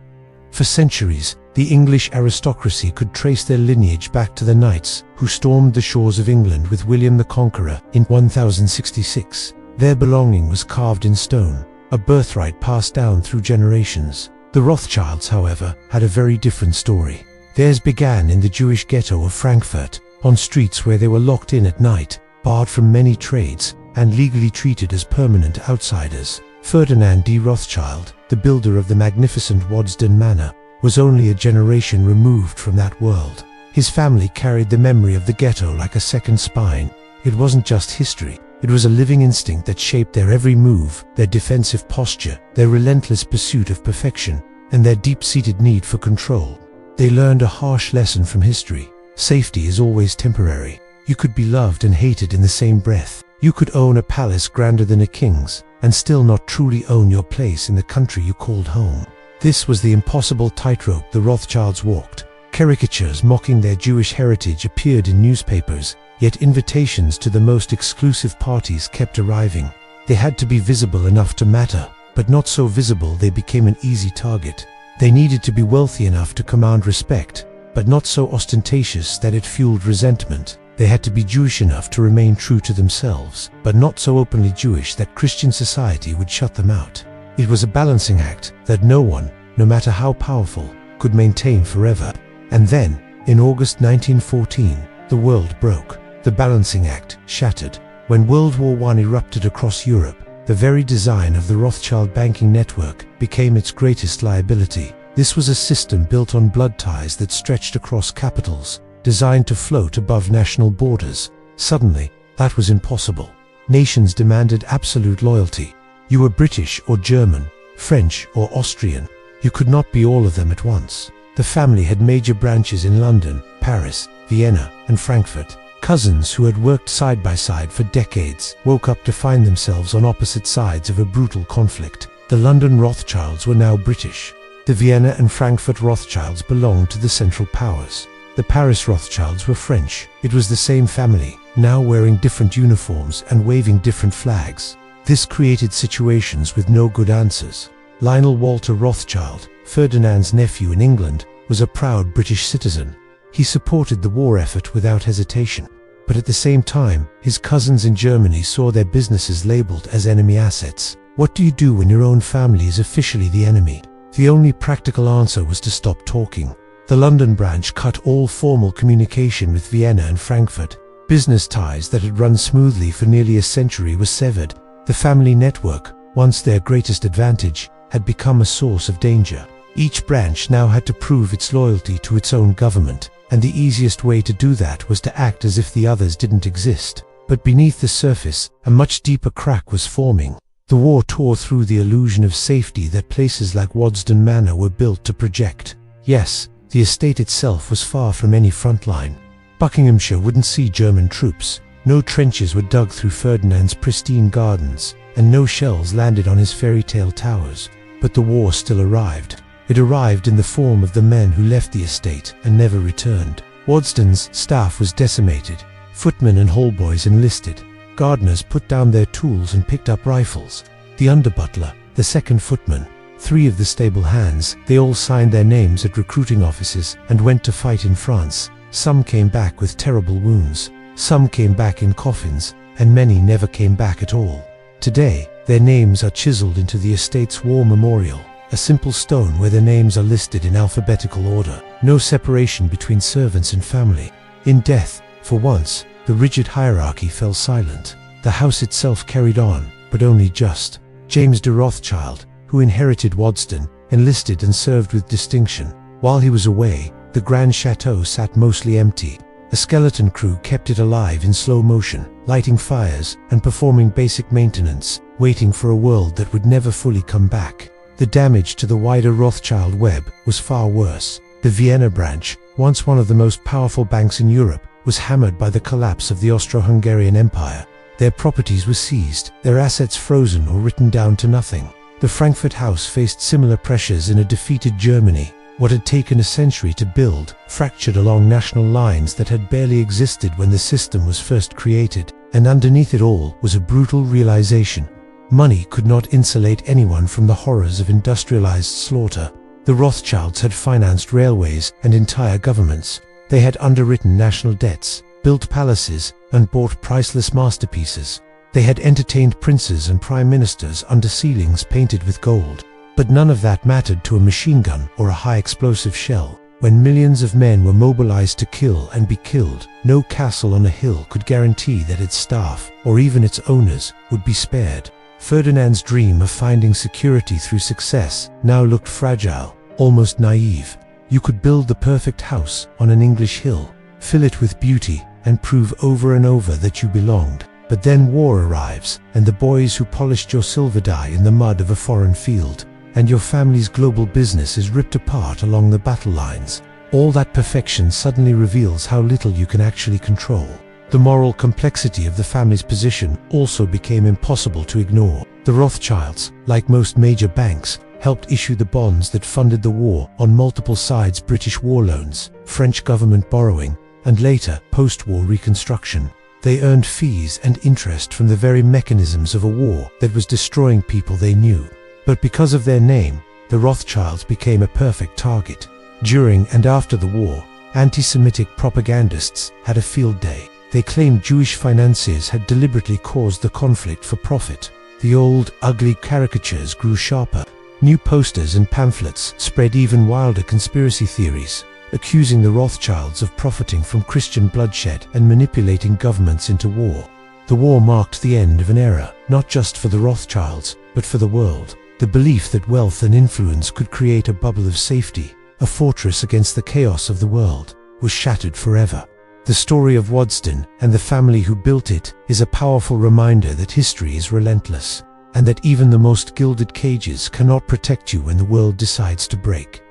A: For centuries, the English aristocracy could trace their lineage back to the knights who stormed the shores of England with William the Conqueror in 1066. Their belonging was carved in stone, a birthright passed down through generations. The Rothschilds, however, had a very different story. Theirs began in the Jewish ghetto of Frankfurt, on streets where they were locked in at night, barred from many trades, and legally treated as permanent outsiders. Ferdinand de Rothschild, the builder of the magnificent Waddesdon Manor, was only a generation removed from that world. His family carried the memory of the ghetto like a second spine. It wasn't just history, it was a living instinct that shaped their every move, their defensive posture, their relentless pursuit of perfection, and their deep-seated need for control. They learned a harsh lesson from history. Safety is always temporary. You could be loved and hated in the same breath. You could own a palace grander than a king's, and still not truly own your place in the country you called home. This was the impossible tightrope the Rothschilds walked. Caricatures mocking their Jewish heritage appeared in newspapers, yet invitations to the most exclusive parties kept arriving. They had to be visible enough to matter, but not so visible they became an easy target. They needed to be wealthy enough to command respect, but not so ostentatious that it fueled resentment. They had to be Jewish enough to remain true to themselves, but not so openly Jewish that Christian society would shut them out. It was a balancing act that no one, no matter how powerful, could maintain forever. And then, in August 1914, the world broke. The balancing act shattered. When World War I erupted across Europe, the very design of the Rothschild banking network became its greatest liability. This was a system built on blood ties that stretched across capitals, designed to float above national borders. Suddenly, that was impossible. Nations demanded absolute loyalty. You were British or German, French or Austrian. You could not be all of them at once. The family had major branches in London, Paris, Vienna, and Frankfurt. Cousins who had worked side by side for decades woke up to find themselves on opposite sides of a brutal conflict. The London Rothschilds were now British. The Vienna and Frankfurt Rothschilds belonged to the Central Powers. The Paris Rothschilds were French. It was the same family, now wearing different uniforms and waving different flags. This created situations with no good answers. Lionel Walter Rothschild, Ferdinand's nephew in England, was a proud British citizen. He supported the war effort without hesitation. But at the same time, his cousins in Germany saw their businesses labeled as enemy assets. What do you do when your own family is officially the enemy? The only practical answer was to stop talking. The London branch cut all formal communication with Vienna and Frankfurt. Business ties that had run smoothly for nearly a century were severed. The family network, once their greatest advantage, had become a source of danger. Each branch now had to prove its loyalty to its own government, and the easiest way to do that was to act as if the others didn't exist. But beneath the surface, a much deeper crack was forming. The war tore through the illusion of safety that places like Waddesdon Manor were built to project. Yes, the estate itself was far from any front line. Buckinghamshire wouldn't see German troops. No trenches were dug through Ferdinand's pristine gardens, and no shells landed on his fairy tale towers. But the war still arrived. It arrived in the form of the men who left the estate and never returned. Waddesdon's staff was decimated. Footmen and hallboys enlisted. Gardeners put down their tools and picked up rifles. The underbutler, the second footman, 3 of the stable hands, they all signed their names at recruiting offices and went to fight in France. Some came back with terrible wounds. Some came back in coffins, and many never came back at all. Today, Their names are chiseled into the estate's war memorial, a simple stone where their names are listed in alphabetical order. No separation between servants and family. In death, for once, the rigid hierarchy fell silent. The house itself carried on, but only just. James de Rothschild, who inherited Waddesdon, enlisted and served with distinction. While he was away, the grand château sat mostly empty. A skeleton crew kept it alive in slow motion, lighting fires and performing basic maintenance, waiting for a world that would never fully come back. The damage to the wider Rothschild web was far worse. The Vienna branch, once one of the most powerful banks in Europe, was hammered by the collapse of the Austro-Hungarian Empire. Their properties were seized, their assets frozen or written down to nothing. The Frankfurt house faced similar pressures in a defeated Germany. What had taken a century to build, fractured along national lines that had barely existed when the system was first created, and underneath it all was a brutal realization. Money could not insulate anyone from the horrors of industrialized slaughter. The Rothschilds had financed railways and entire governments. They had underwritten national debts, built palaces, and bought priceless masterpieces. They had entertained princes and prime ministers under ceilings painted with gold. But none of that mattered to a machine gun or a high-explosive shell. When millions of men were mobilized to kill and be killed, no castle on a hill could guarantee that its staff, or even its owners, would be spared. Ferdinand's dream of finding security through success now looked fragile, almost naive. You could build the perfect house on an English hill, fill it with beauty, and prove over and over that you belonged. But then war arrives, and the boys who polished your silver die in the mud of a foreign field. And your family's global business is ripped apart along the battle lines. All that perfection suddenly reveals how little you can actually control. The moral complexity of the family's position also became impossible to ignore. The Rothschilds, like most major banks, helped issue the bonds that funded the war on multiple sides: British war loans, French government borrowing, and later, post-war reconstruction. They earned fees and interest from the very mechanisms of a war that was destroying people they knew. But because of their name, the Rothschilds became a perfect target. During and after the war, anti-Semitic propagandists had a field day. They claimed Jewish financiers had deliberately caused the conflict for profit. The old, ugly caricatures grew sharper. New posters and pamphlets spread even wilder conspiracy theories, accusing the Rothschilds of profiting from Christian bloodshed and manipulating governments into war. The war marked the end of an era, not just for the Rothschilds, but for the world. The belief that wealth and influence could create a bubble of safety, a fortress against the chaos of the world, was shattered forever. The story of Waddesdon and the family who built it is a powerful reminder that history is relentless, and that even the most gilded cages cannot protect you when the world decides to break.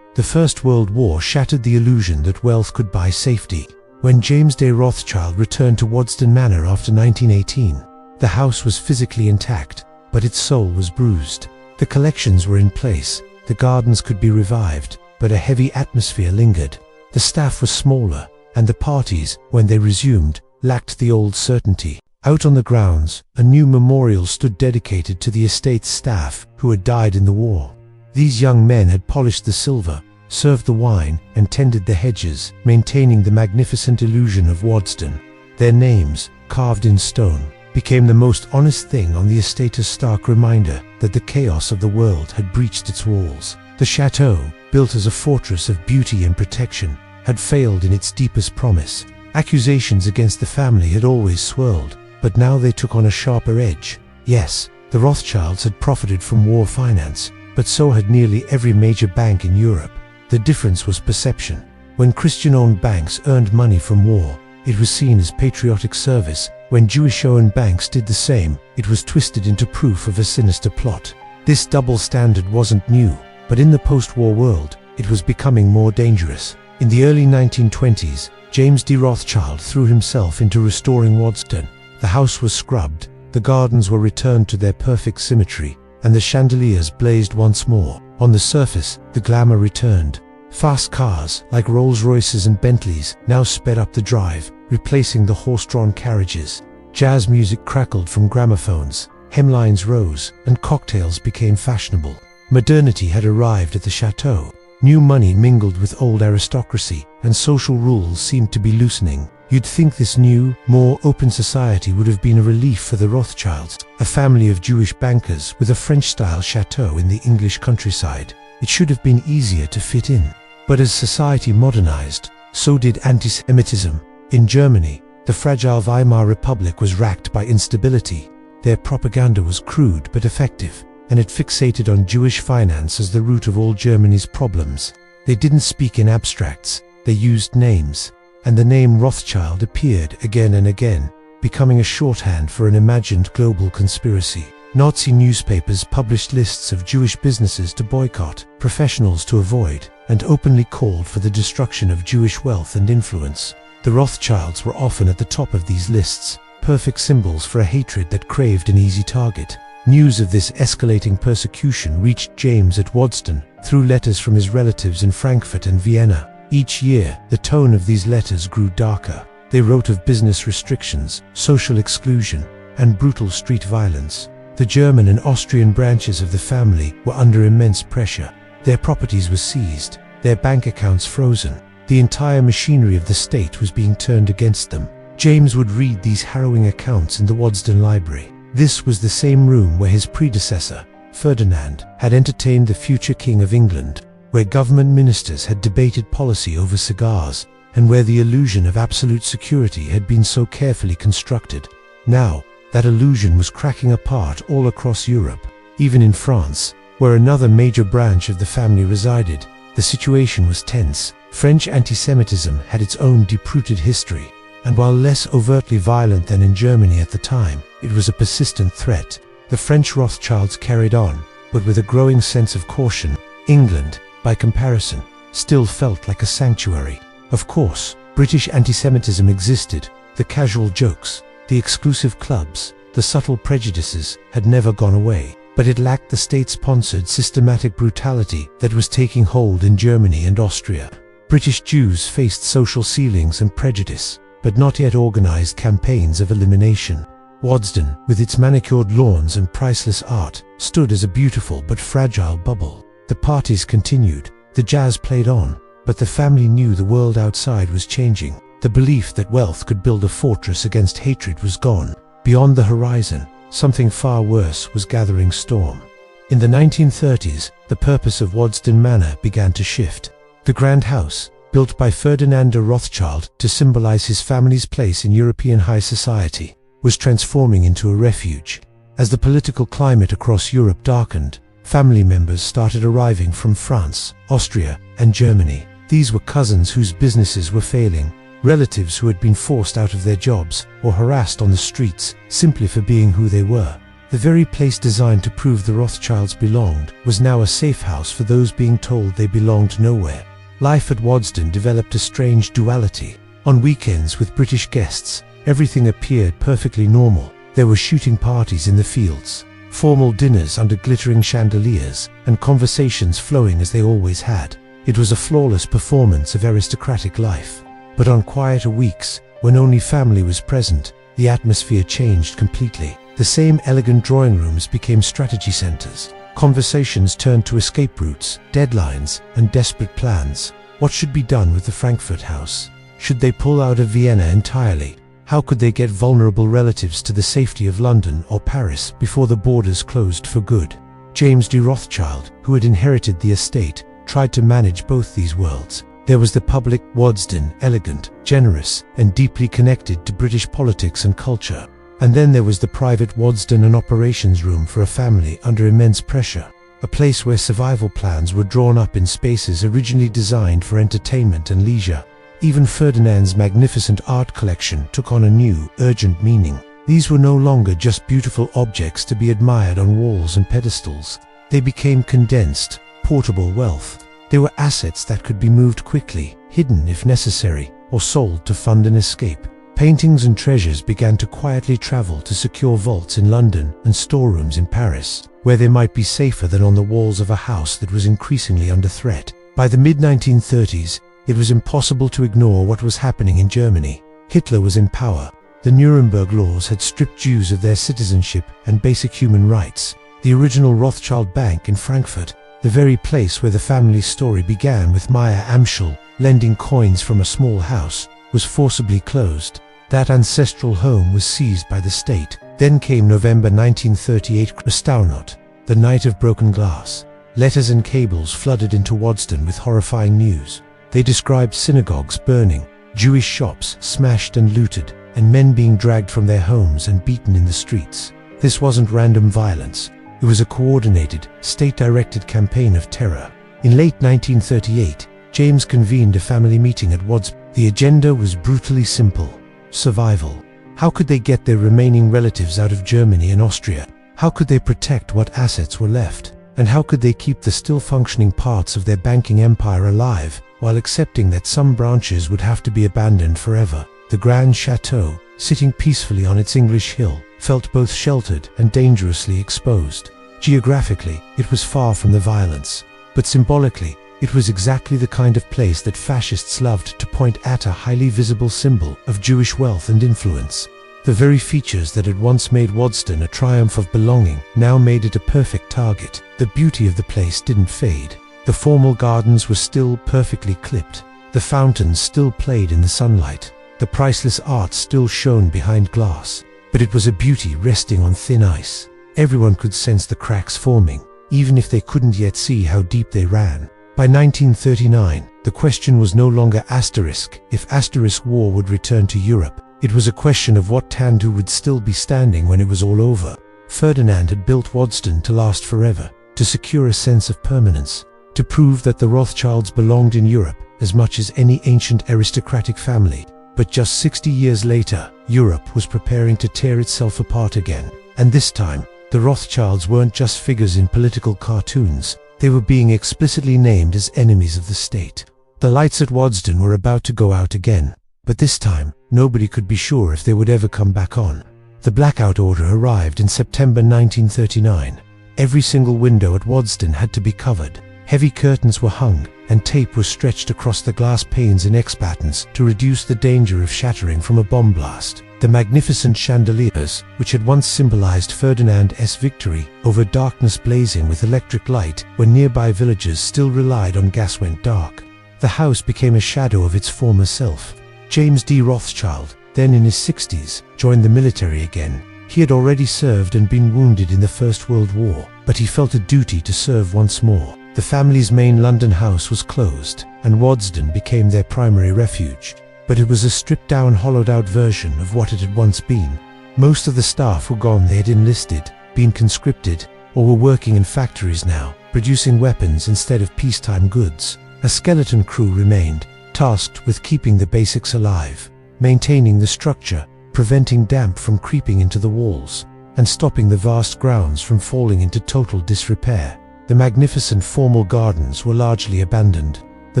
A: The First World War shattered the illusion that wealth could buy safety. When James de Rothschild returned to Waddesdon Manor after 1918, the house was physically intact, but its soul was bruised. The collections were in place, the gardens could be revived, but a heavy atmosphere lingered. The staff was smaller, and the parties, when they resumed, lacked the old certainty. Out on the grounds, a new memorial stood dedicated to the estate's staff who had died in the war. These young men had polished the silver, served the wine, and tended the hedges, maintaining the magnificent illusion of Waddesdon. Their names, carved in stone, became the most honest thing on the estate, a stark reminder that the chaos of the world had breached its walls. The château, built as a fortress of beauty and protection, had failed in its deepest promise. Accusations against the family had always swirled, but now they took on a sharper edge. Yes, the Rothschilds had profited from war finance, but so had nearly every major bank in Europe. The difference was perception. When Christian-owned banks earned money from war, it was seen as patriotic service. When Jewish-owned banks did the same, it was twisted into proof of a sinister plot. This double standard wasn't new, but in the post-war world, it was becoming more dangerous. In the early 1920s, James de Rothschild threw himself into restoring Waddesdon. The house was scrubbed, the gardens were returned to their perfect symmetry, and the chandeliers blazed once more. On the surface, the glamour returned. Fast cars, like Rolls-Royces and Bentleys, now sped up the drive, replacing the horse-drawn carriages. Jazz music crackled from gramophones, hemlines rose, and cocktails became fashionable. Modernity had arrived at the château. New money mingled with old aristocracy, and social rules seemed to be loosening. You'd think this new, more open society would have been a relief for the Rothschilds, a family of Jewish bankers with a French-style château in the English countryside. It should have been easier to fit in. But as society modernized, so did antisemitism. In Germany, the fragile Weimar Republic was racked by instability. Their propaganda was crude but effective, and it fixated on Jewish finance as the root of all Germany's problems. They didn't speak in abstracts, they used names, and the name Rothschild appeared again and again, becoming a shorthand for an imagined global conspiracy. Nazi newspapers published lists of Jewish businesses to boycott, professionals to avoid, and openly called for the destruction of Jewish wealth and influence. The Rothschilds were often at the top of these lists, perfect symbols for a hatred that craved an easy target. News of this escalating persecution reached James at Waddesdon through letters from his relatives in Frankfurt and Vienna. Each year, the tone of these letters grew darker. They wrote of business restrictions, social exclusion, and brutal street violence. The German and Austrian branches of the family were under immense pressure. Their properties were seized, their bank accounts frozen. The entire machinery of the state was being turned against them. James would read these harrowing accounts in the Waddesdon Library. This was the same room where his predecessor, Ferdinand, had entertained the future King of England, where government ministers had debated policy over cigars, and where the illusion of absolute security had been so carefully constructed. Now, that illusion was cracking apart all across Europe. Even in France, where another major branch of the family resided, the situation was tense. French antisemitism had its own deep-rooted history, and while less overtly violent than in Germany at the time, it was a persistent threat. The French Rothschilds carried on, but with a growing sense of caution. England, by comparison, still felt like a sanctuary. Of course, British antisemitism existed. The casual jokes, the exclusive clubs, the subtle prejudices had never gone away, but it lacked the state-sponsored systematic brutality that was taking hold in Germany and Austria. British Jews faced social ceilings and prejudice, but not yet organized campaigns of elimination. Waddesdon, with its manicured lawns and priceless art, stood as a beautiful but fragile bubble. The parties continued, the jazz played on, but the family knew the world outside was changing. The belief that wealth could build a fortress against hatred was gone. Beyond the horizon, something far worse was gathering storm. In the 1930s, the purpose of Waddesdon Manor began to shift. The grand house, built by Ferdinand de Rothschild to symbolize his family's place in European high society, was transforming into a refuge. As the political climate across Europe darkened, family members started arriving from France, Austria, and Germany. These were cousins whose businesses were failing, relatives who had been forced out of their jobs or harassed on the streets simply for being who they were. The very place designed to prove the Rothschilds belonged was now a safe house for those being told they belonged nowhere. Life at Waddesdon developed a strange duality. On weekends with British guests, everything appeared perfectly normal. There were shooting parties in the fields, formal dinners under glittering chandeliers, and conversations flowing as they always had. It was a flawless performance of aristocratic life. But on quieter weeks, when only family was present, the atmosphere changed completely. The same elegant drawing rooms became strategy centers. Conversations turned to escape routes, deadlines, and desperate plans. What should be done with the Frankfurt house? Should they pull out of Vienna entirely? How could they get vulnerable relatives to the safety of London or Paris before the borders closed for good? James de Rothschild, who had inherited the estate, tried to manage both these worlds. There was the public Waddesdon, elegant, generous, and deeply connected to British politics and culture. And then there was the private Waddesdon and operations room for a family under immense pressure, a place where survival plans were drawn up in spaces originally designed for entertainment and leisure. Even Ferdinand's magnificent art collection took on a new, urgent meaning. These were no longer just beautiful objects to be admired on walls and pedestals. They became condensed, portable wealth. They were assets that could be moved quickly, hidden if necessary, or sold to fund an escape. Paintings and treasures began to quietly travel to secure vaults in London and storerooms in Paris, where they might be safer than on the walls of a house that was increasingly under threat. By the mid-1930s, it was impossible to ignore what was happening in Germany. Hitler was in power. The Nuremberg laws had stripped Jews of their citizenship and basic human rights. The original Rothschild Bank in Frankfurt, the very place where the family's story began with Meyer Amschel lending coins from a small house, was forcibly closed. That ancestral home was seized by the state. Then came November 1938, Kristallnacht, the night of broken glass. Letters and cables flooded into Waddesdon with horrifying news. They described synagogues burning, Jewish shops smashed and looted, and men being dragged from their homes and beaten in the streets. This wasn't random violence. It was a coordinated, state-directed campaign of terror. In late 1938, James convened a family meeting at Waddesdon. The agenda was brutally simple: survival. How could they get their remaining relatives out of Germany and Austria? How could they protect what assets were left? And how could they keep the still functioning parts of their banking empire alive, while accepting that some branches would have to be abandoned forever? The grand château, sitting peacefully on its English hill, felt both sheltered and dangerously exposed. Geographically, it was far from the violence, but symbolically, it was exactly the kind of place that fascists loved to point at, a highly visible symbol of Jewish wealth and influence. The very features that had once made Waddesdon a triumph of belonging now made it a perfect target. The beauty of the place didn't fade. The formal gardens were still perfectly clipped. The fountains still played in the sunlight. The priceless art still shone behind glass. But it was a beauty resting on thin ice. Everyone could sense the cracks forming, even if they couldn't yet see how deep they ran. By 1939, the question was no longer if war would return to Europe. It was a question of what Tandu would still be standing when it was all over. Ferdinand had built Waddesdon to last forever, to secure a sense of permanence, to prove that the Rothschilds belonged in Europe as much as any ancient aristocratic family. But just 60 years later, Europe was preparing to tear itself apart again. And this time, the Rothschilds weren't just figures in political cartoons. They were being explicitly named as enemies of the state. The lights at Waddesdon were about to go out again, but this time, nobody could be sure if they would ever come back on. The blackout order arrived in September 1939. Every single window at Waddesdon had to be covered. Heavy curtains were hung, and tape was stretched across the glass panes in X patterns to reduce the danger of shattering from a bomb blast. The magnificent chandeliers, which had once symbolized Ferdinand's victory over darkness blazing with electric light when nearby villages still relied on gas, went dark. The house became a shadow of its former self. James de Rothschild, then in his 60s, joined the military again. He had already served and been wounded in the First World War, but he felt a duty to serve once more. The family's main London house was closed, and Waddesdon became their primary refuge. But it was a stripped-down, hollowed-out version of what it had once been. Most of the staff were gone. They had enlisted, been conscripted, or were working in factories now, producing weapons instead of peacetime goods. A skeleton crew remained, tasked with keeping the basics alive, maintaining the structure, preventing damp from creeping into the walls, and stopping the vast grounds from falling into total disrepair. The magnificent formal gardens were largely abandoned. The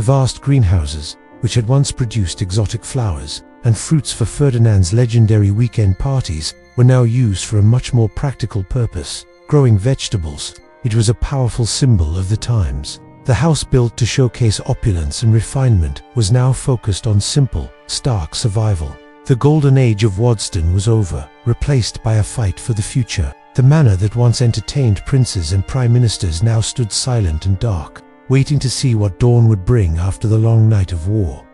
A: vast greenhouses, which had once produced exotic flowers and fruits for Ferdinand's legendary weekend parties, were now used for a much more practical purpose: growing vegetables. It was a powerful symbol of the times. The house, built to showcase opulence and refinement, was now focused on simple, stark survival. The golden age of Waddesdon was over, replaced by a fight for the future. The manor that once entertained princes and prime ministers now stood silent and dark, waiting to see what dawn would bring after the long night of war.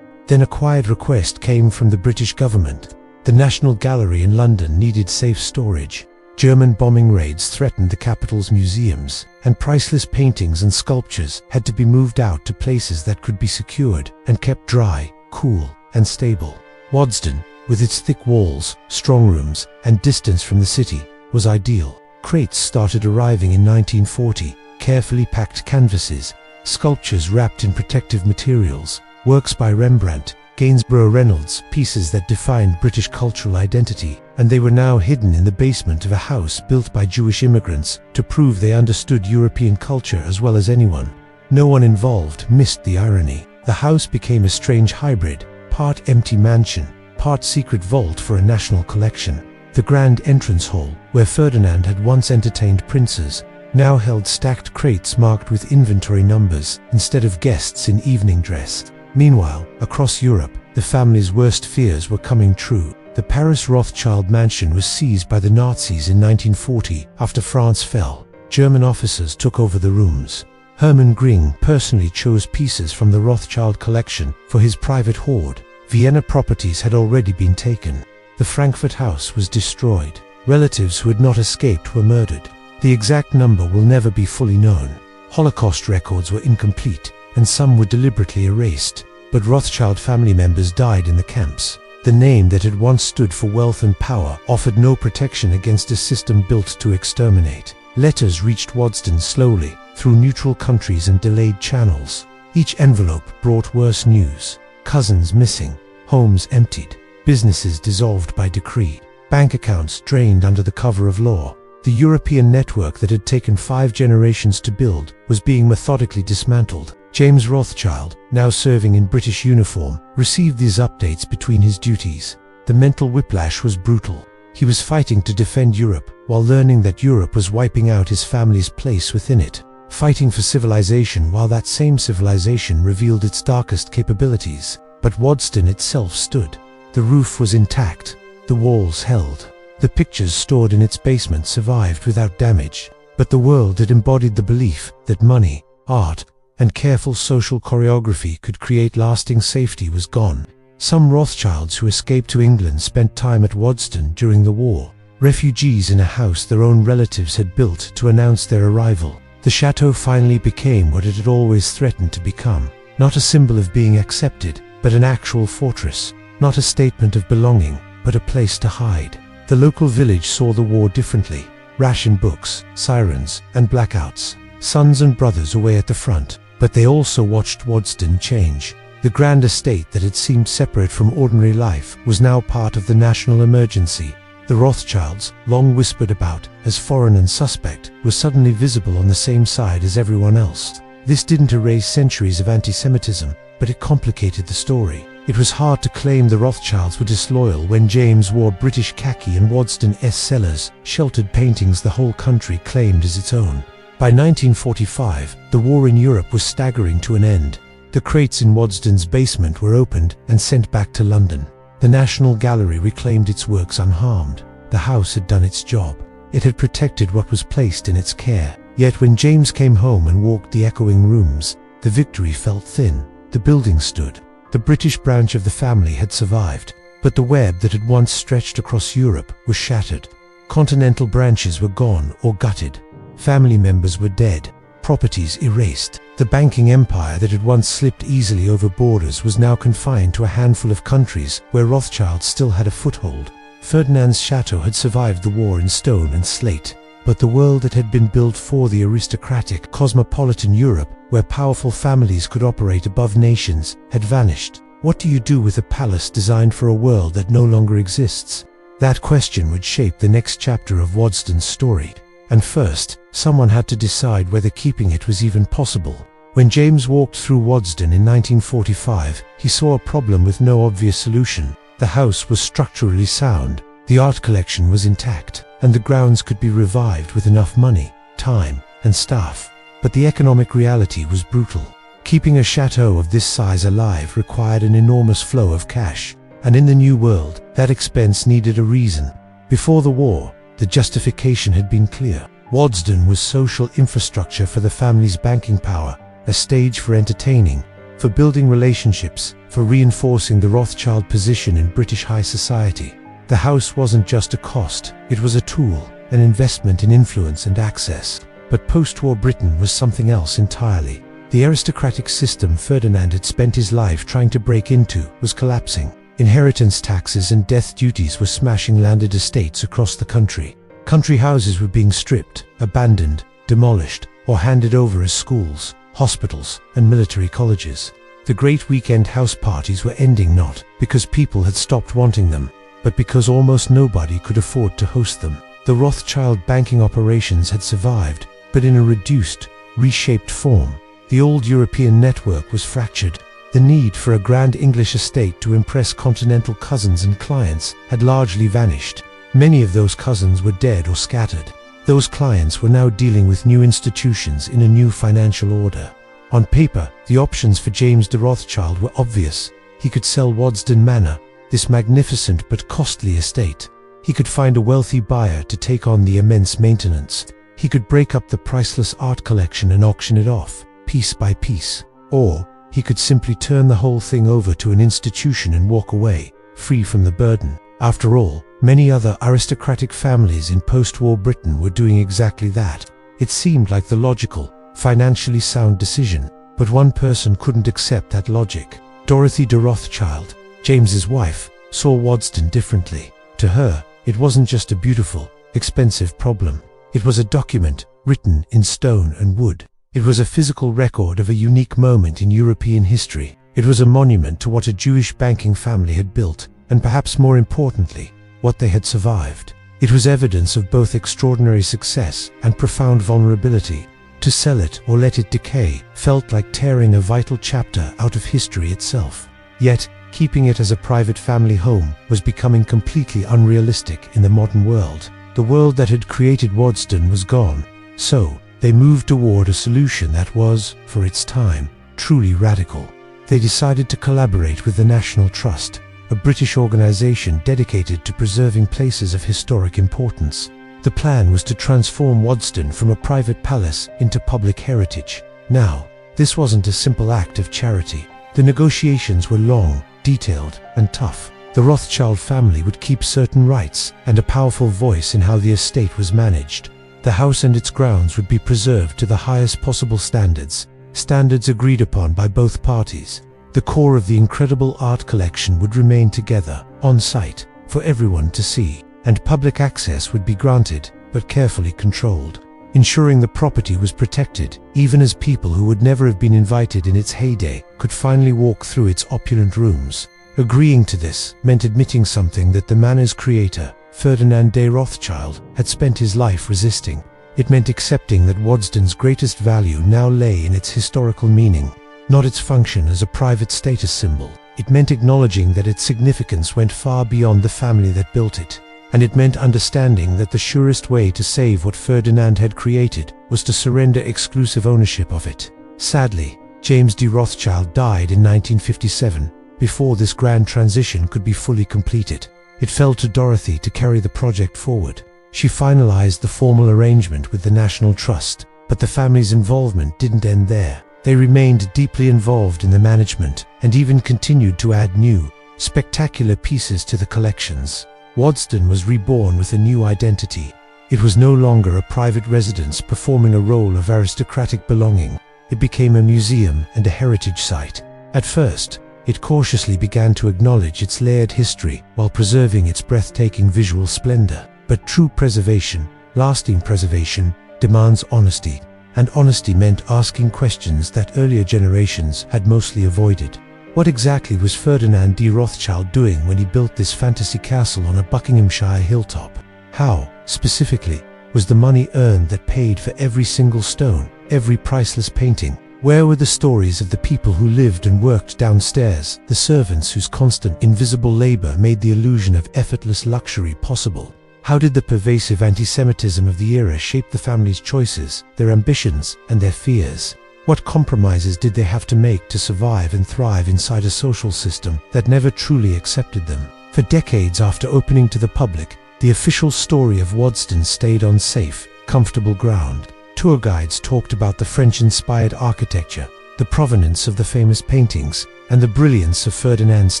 A: Then a quiet request came from the British government. The National Gallery in London needed safe storage. German bombing raids threatened the capital's museums, and priceless paintings and sculptures had to be moved out to places that could be secured and kept dry, cool, and stable. Waddesdon, with its thick walls, strong rooms, and distance from the city, was ideal. Crates started arriving in 1940, carefully packed canvases, sculptures wrapped in protective materials, works by Rembrandt, Gainsborough Reynolds, pieces that defined British cultural identity, and they were now hidden in the basement of a house built by Jewish immigrants to prove they understood European culture as well as anyone. No one involved missed the irony. The house became a strange hybrid, part empty mansion, part secret vault for a national collection. The grand entrance hall, where Ferdinand had once entertained princes, now held stacked crates marked with inventory numbers instead of guests in evening dress. Meanwhile, across Europe, the family's worst fears were coming true. The Paris Rothschild mansion was seized by the Nazis in 1940 after France fell. German officers took over the rooms. Hermann Gring personally chose pieces from the Rothschild collection for his private hoard. Vienna properties had already been taken. The Frankfurt house was destroyed. Relatives who had not escaped were murdered. The exact number will never be fully known. Holocaust records were incomplete, and some were deliberately erased. But Rothschild family members died in the camps. The name that had once stood for wealth and power offered no protection against a system built to exterminate. Letters reached Waddesdon slowly, through neutral countries and delayed channels. Each envelope brought worse news. Cousins missing, homes emptied, businesses dissolved by decree, bank accounts drained under the cover of law. The European network that had taken 5 generations to build was being methodically dismantled. James Rothschild, now serving in British uniform, received these updates between his duties. The mental whiplash was brutal. He was fighting to defend Europe, while learning that Europe was wiping out his family's place within it. Fighting for civilization while that same civilization revealed its darkest capabilities. But Waddesdon itself stood. The roof was intact. The walls held. The pictures stored in its basement survived without damage. But the world that embodied the belief that money, art, and careful social choreography could create lasting safety was gone. Some Rothschilds who escaped to England spent time at Waddesdon during the war, refugees in a house their own relatives had built to announce their arrival. The château finally became what it had always threatened to become. Not a symbol of being accepted, but an actual fortress. Not a statement of belonging, but a place to hide. The local village saw the war differently. Ration books, sirens, and blackouts. Sons and brothers away at the front. But they also watched Waddesdon change. The grand estate that had seemed separate from ordinary life was now part of the national emergency. The Rothschilds, long whispered about as foreign and suspect, were suddenly visible on the same side as everyone else. This didn't erase centuries of antisemitism, but it complicated the story. It was hard to claim the Rothschilds were disloyal when James wore British khaki and Waddesdon's cellars sheltered paintings the whole country claimed as its own. By 1945, the war in Europe was staggering to an end. The crates in Waddesdon's basement were opened and sent back to London. The National Gallery reclaimed its works unharmed. The house had done its job. It had protected what was placed in its care. Yet when James came home and walked the echoing rooms, the victory felt thin. The building stood. The British branch of the family had survived, but the web that had once stretched across Europe was shattered. Continental branches were gone or gutted. Family members were dead. Properties erased. The banking empire that had once slipped easily over borders was now confined to a handful of countries where Rothschild still had a foothold. Ferdinand's château had survived the war in stone and slate, but the world that had been built for the aristocratic, cosmopolitan Europe, where powerful families could operate above nations, had vanished. What do you do with a palace designed for a world that no longer exists? That question would shape the next chapter of Waddesdon's story. And first, someone had to decide whether keeping it was even possible. When James walked through Waddesdon in 1945, he saw a problem with no obvious solution. The house was structurally sound, the art collection was intact, and the grounds could be revived with enough money, time, and staff. But the economic reality was brutal. Keeping a chateau of this size alive required an enormous flow of cash, and in the New World, that expense needed a reason. Before the war, the justification had been clear. Waddesdon was social infrastructure for the family's banking power, a stage for entertaining, for building relationships, for reinforcing the Rothschild position in British high society. The house wasn't just a cost, it was a tool, an investment in influence and access. But post-war Britain was something else entirely. The aristocratic system Ferdinand had spent his life trying to break into was collapsing. Inheritance taxes and death duties were smashing landed estates across the country. Country houses were being stripped, abandoned, demolished, or handed over as schools, hospitals, and military colleges. The great weekend house parties were ending not because people had stopped wanting them, but because almost nobody could afford to host them. The Rothschild banking operations had survived, but in a reduced, reshaped form. The old European network was fractured. The need for a grand English estate to impress continental cousins and clients had largely vanished. Many of those cousins were dead or scattered. Those clients were now dealing with new institutions in a new financial order. On paper, the options for James de Rothschild were obvious. He could sell Waddesdon Manor, this magnificent but costly estate. He could find a wealthy buyer to take on the immense maintenance. He could break up the priceless art collection and auction it off, piece by piece. Or he could simply turn the whole thing over to an institution and walk away, free from the burden. After all, many other aristocratic families in post-war Britain were doing exactly that. It seemed like the logical, financially sound decision, but one person couldn't accept that logic. Dorothy de Rothschild, James's wife, saw Waddesdon differently. To her, it wasn't just a beautiful, expensive problem. It was a document, written in stone and wood. It was a physical record of a unique moment in European history. It was a monument to what a Jewish banking family had built, and perhaps more importantly, what they had survived. It was evidence of both extraordinary success and profound vulnerability. To sell it or let it decay felt like tearing a vital chapter out of history itself. Yet, keeping it as a private family home was becoming completely unrealistic in the modern world. The world that had created Waddesdon was gone. So, they moved toward a solution that was, for its time, truly radical. They decided to collaborate with the National Trust, a British organization dedicated to preserving places of historic importance. The plan was to transform Waddesdon from a private palace into public heritage. Now, this wasn't a simple act of charity. The negotiations were long, detailed, and tough. The Rothschild family would keep certain rights and a powerful voice in how the estate was managed. The house and its grounds would be preserved to the highest possible standards, standards agreed upon by both parties. The core of the incredible art collection would remain together, on site, for everyone to see, and public access would be granted, but carefully controlled, ensuring the property was protected, even as people who would never have been invited in its heyday could finally walk through its opulent rooms. Agreeing to this meant admitting something that the manor's creator, Ferdinand de Rothschild, had spent his life resisting. It meant accepting that Waddesdon's greatest value now lay in its historical meaning, not its function as a private status symbol. It meant acknowledging that its significance went far beyond the family that built it. And it meant understanding that the surest way to save what Ferdinand had created was to surrender exclusive ownership of it. Sadly, James de Rothschild died in 1957, before this grand transition could be fully completed. It fell to Dorothy to carry the project forward. She finalized the formal arrangement with the National Trust, but the family's involvement didn't end there. They remained deeply involved in the management and even continued to add new, spectacular pieces to the collections. Waddesdon was reborn with a new identity. It was no longer a private residence performing a role of aristocratic belonging. It became a museum and a heritage site. At first, it cautiously began to acknowledge its layered history while preserving its breathtaking visual splendor. But true preservation, lasting preservation, demands honesty, and honesty meant asking questions that earlier generations had mostly avoided. What exactly was Ferdinand de Rothschild doing when he built this fantasy castle on a Buckinghamshire hilltop? How, specifically, was the money earned that paid for every single stone, every priceless painting? Where were the stories of the people who lived and worked downstairs, the servants whose constant, invisible labor made the illusion of effortless luxury possible? How did the pervasive antisemitism of the era shape the family's choices, their ambitions, and their fears? What compromises did they have to make to survive and thrive inside a social system that never truly accepted them? For decades after opening to the public, the official story of Waddesdon stayed on safe, comfortable ground. Tour guides talked about the French-inspired architecture, the provenance of the famous paintings, and the brilliance of Ferdinand's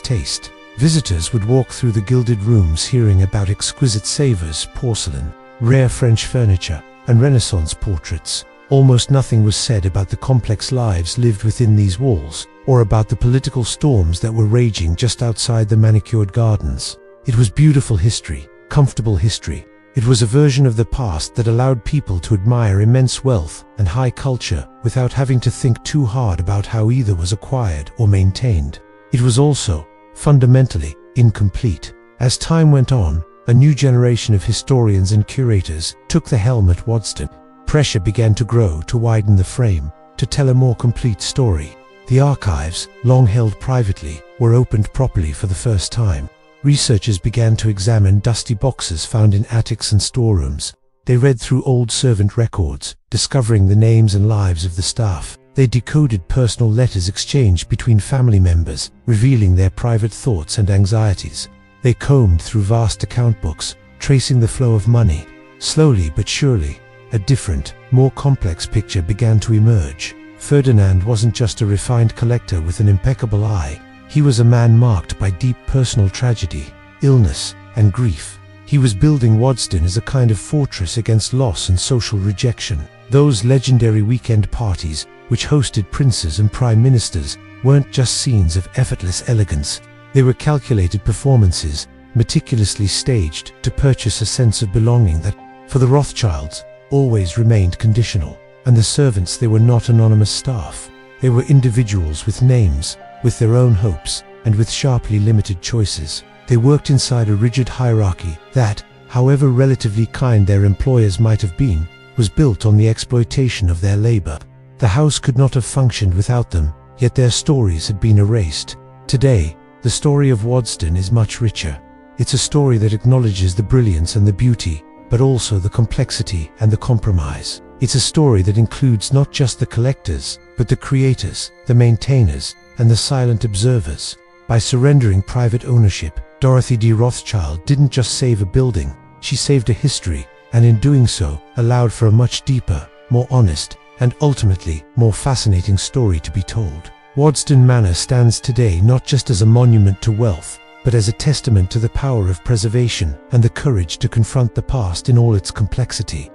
A: taste. Visitors would walk through the gilded rooms hearing about exquisite savors, porcelain, rare French furniture, and Renaissance portraits. Almost nothing was said about the complex lives lived within these walls, or about the political storms that were raging just outside the manicured gardens. It was beautiful history, comfortable history. It was a version of the past that allowed people to admire immense wealth and high culture without having to think too hard about how either was acquired or maintained. It was also, fundamentally, incomplete. As time went on, a new generation of historians and curators took the helm at Waddesdon. Pressure began to grow to widen the frame, to tell a more complete story. The archives, long held privately, were opened properly for the first time. Researchers began to examine dusty boxes found in attics and storerooms. They read through old servant records, discovering the names and lives of the staff. They decoded personal letters exchanged between family members, revealing their private thoughts and anxieties. They combed through vast account books, tracing the flow of money. Slowly but surely, a different, more complex picture began to emerge. Ferdinand wasn't just a refined collector with an impeccable eye. He was a man marked by deep personal tragedy, illness, and grief. He was building Waddesdon as a kind of fortress against loss and social rejection. Those legendary weekend parties, which hosted princes and prime ministers, weren't just scenes of effortless elegance. They were calculated performances, meticulously staged to purchase a sense of belonging that, for the Rothschilds, always remained conditional. And the servants, they were not anonymous staff. They were individuals with names, with their own hopes, and with sharply limited choices. They worked inside a rigid hierarchy that, however relatively kind their employers might have been, was built on the exploitation of their labor. The house could not have functioned without them, yet their stories had been erased. Today, the story of Waddesdon is much richer. It's a story that acknowledges the brilliance and the beauty, but also the complexity and the compromise. It's a story that includes not just the collectors, but the creators, the maintainers, and the silent observers. By surrendering private ownership, Dorothy de Rothschild didn't just save a building, she saved a history, and in doing so, allowed for a much deeper, more honest, and ultimately, more fascinating story to be told. Waddesdon Manor stands today not just as a monument to wealth, but as a testament to the power of preservation and the courage to confront the past in all its complexity.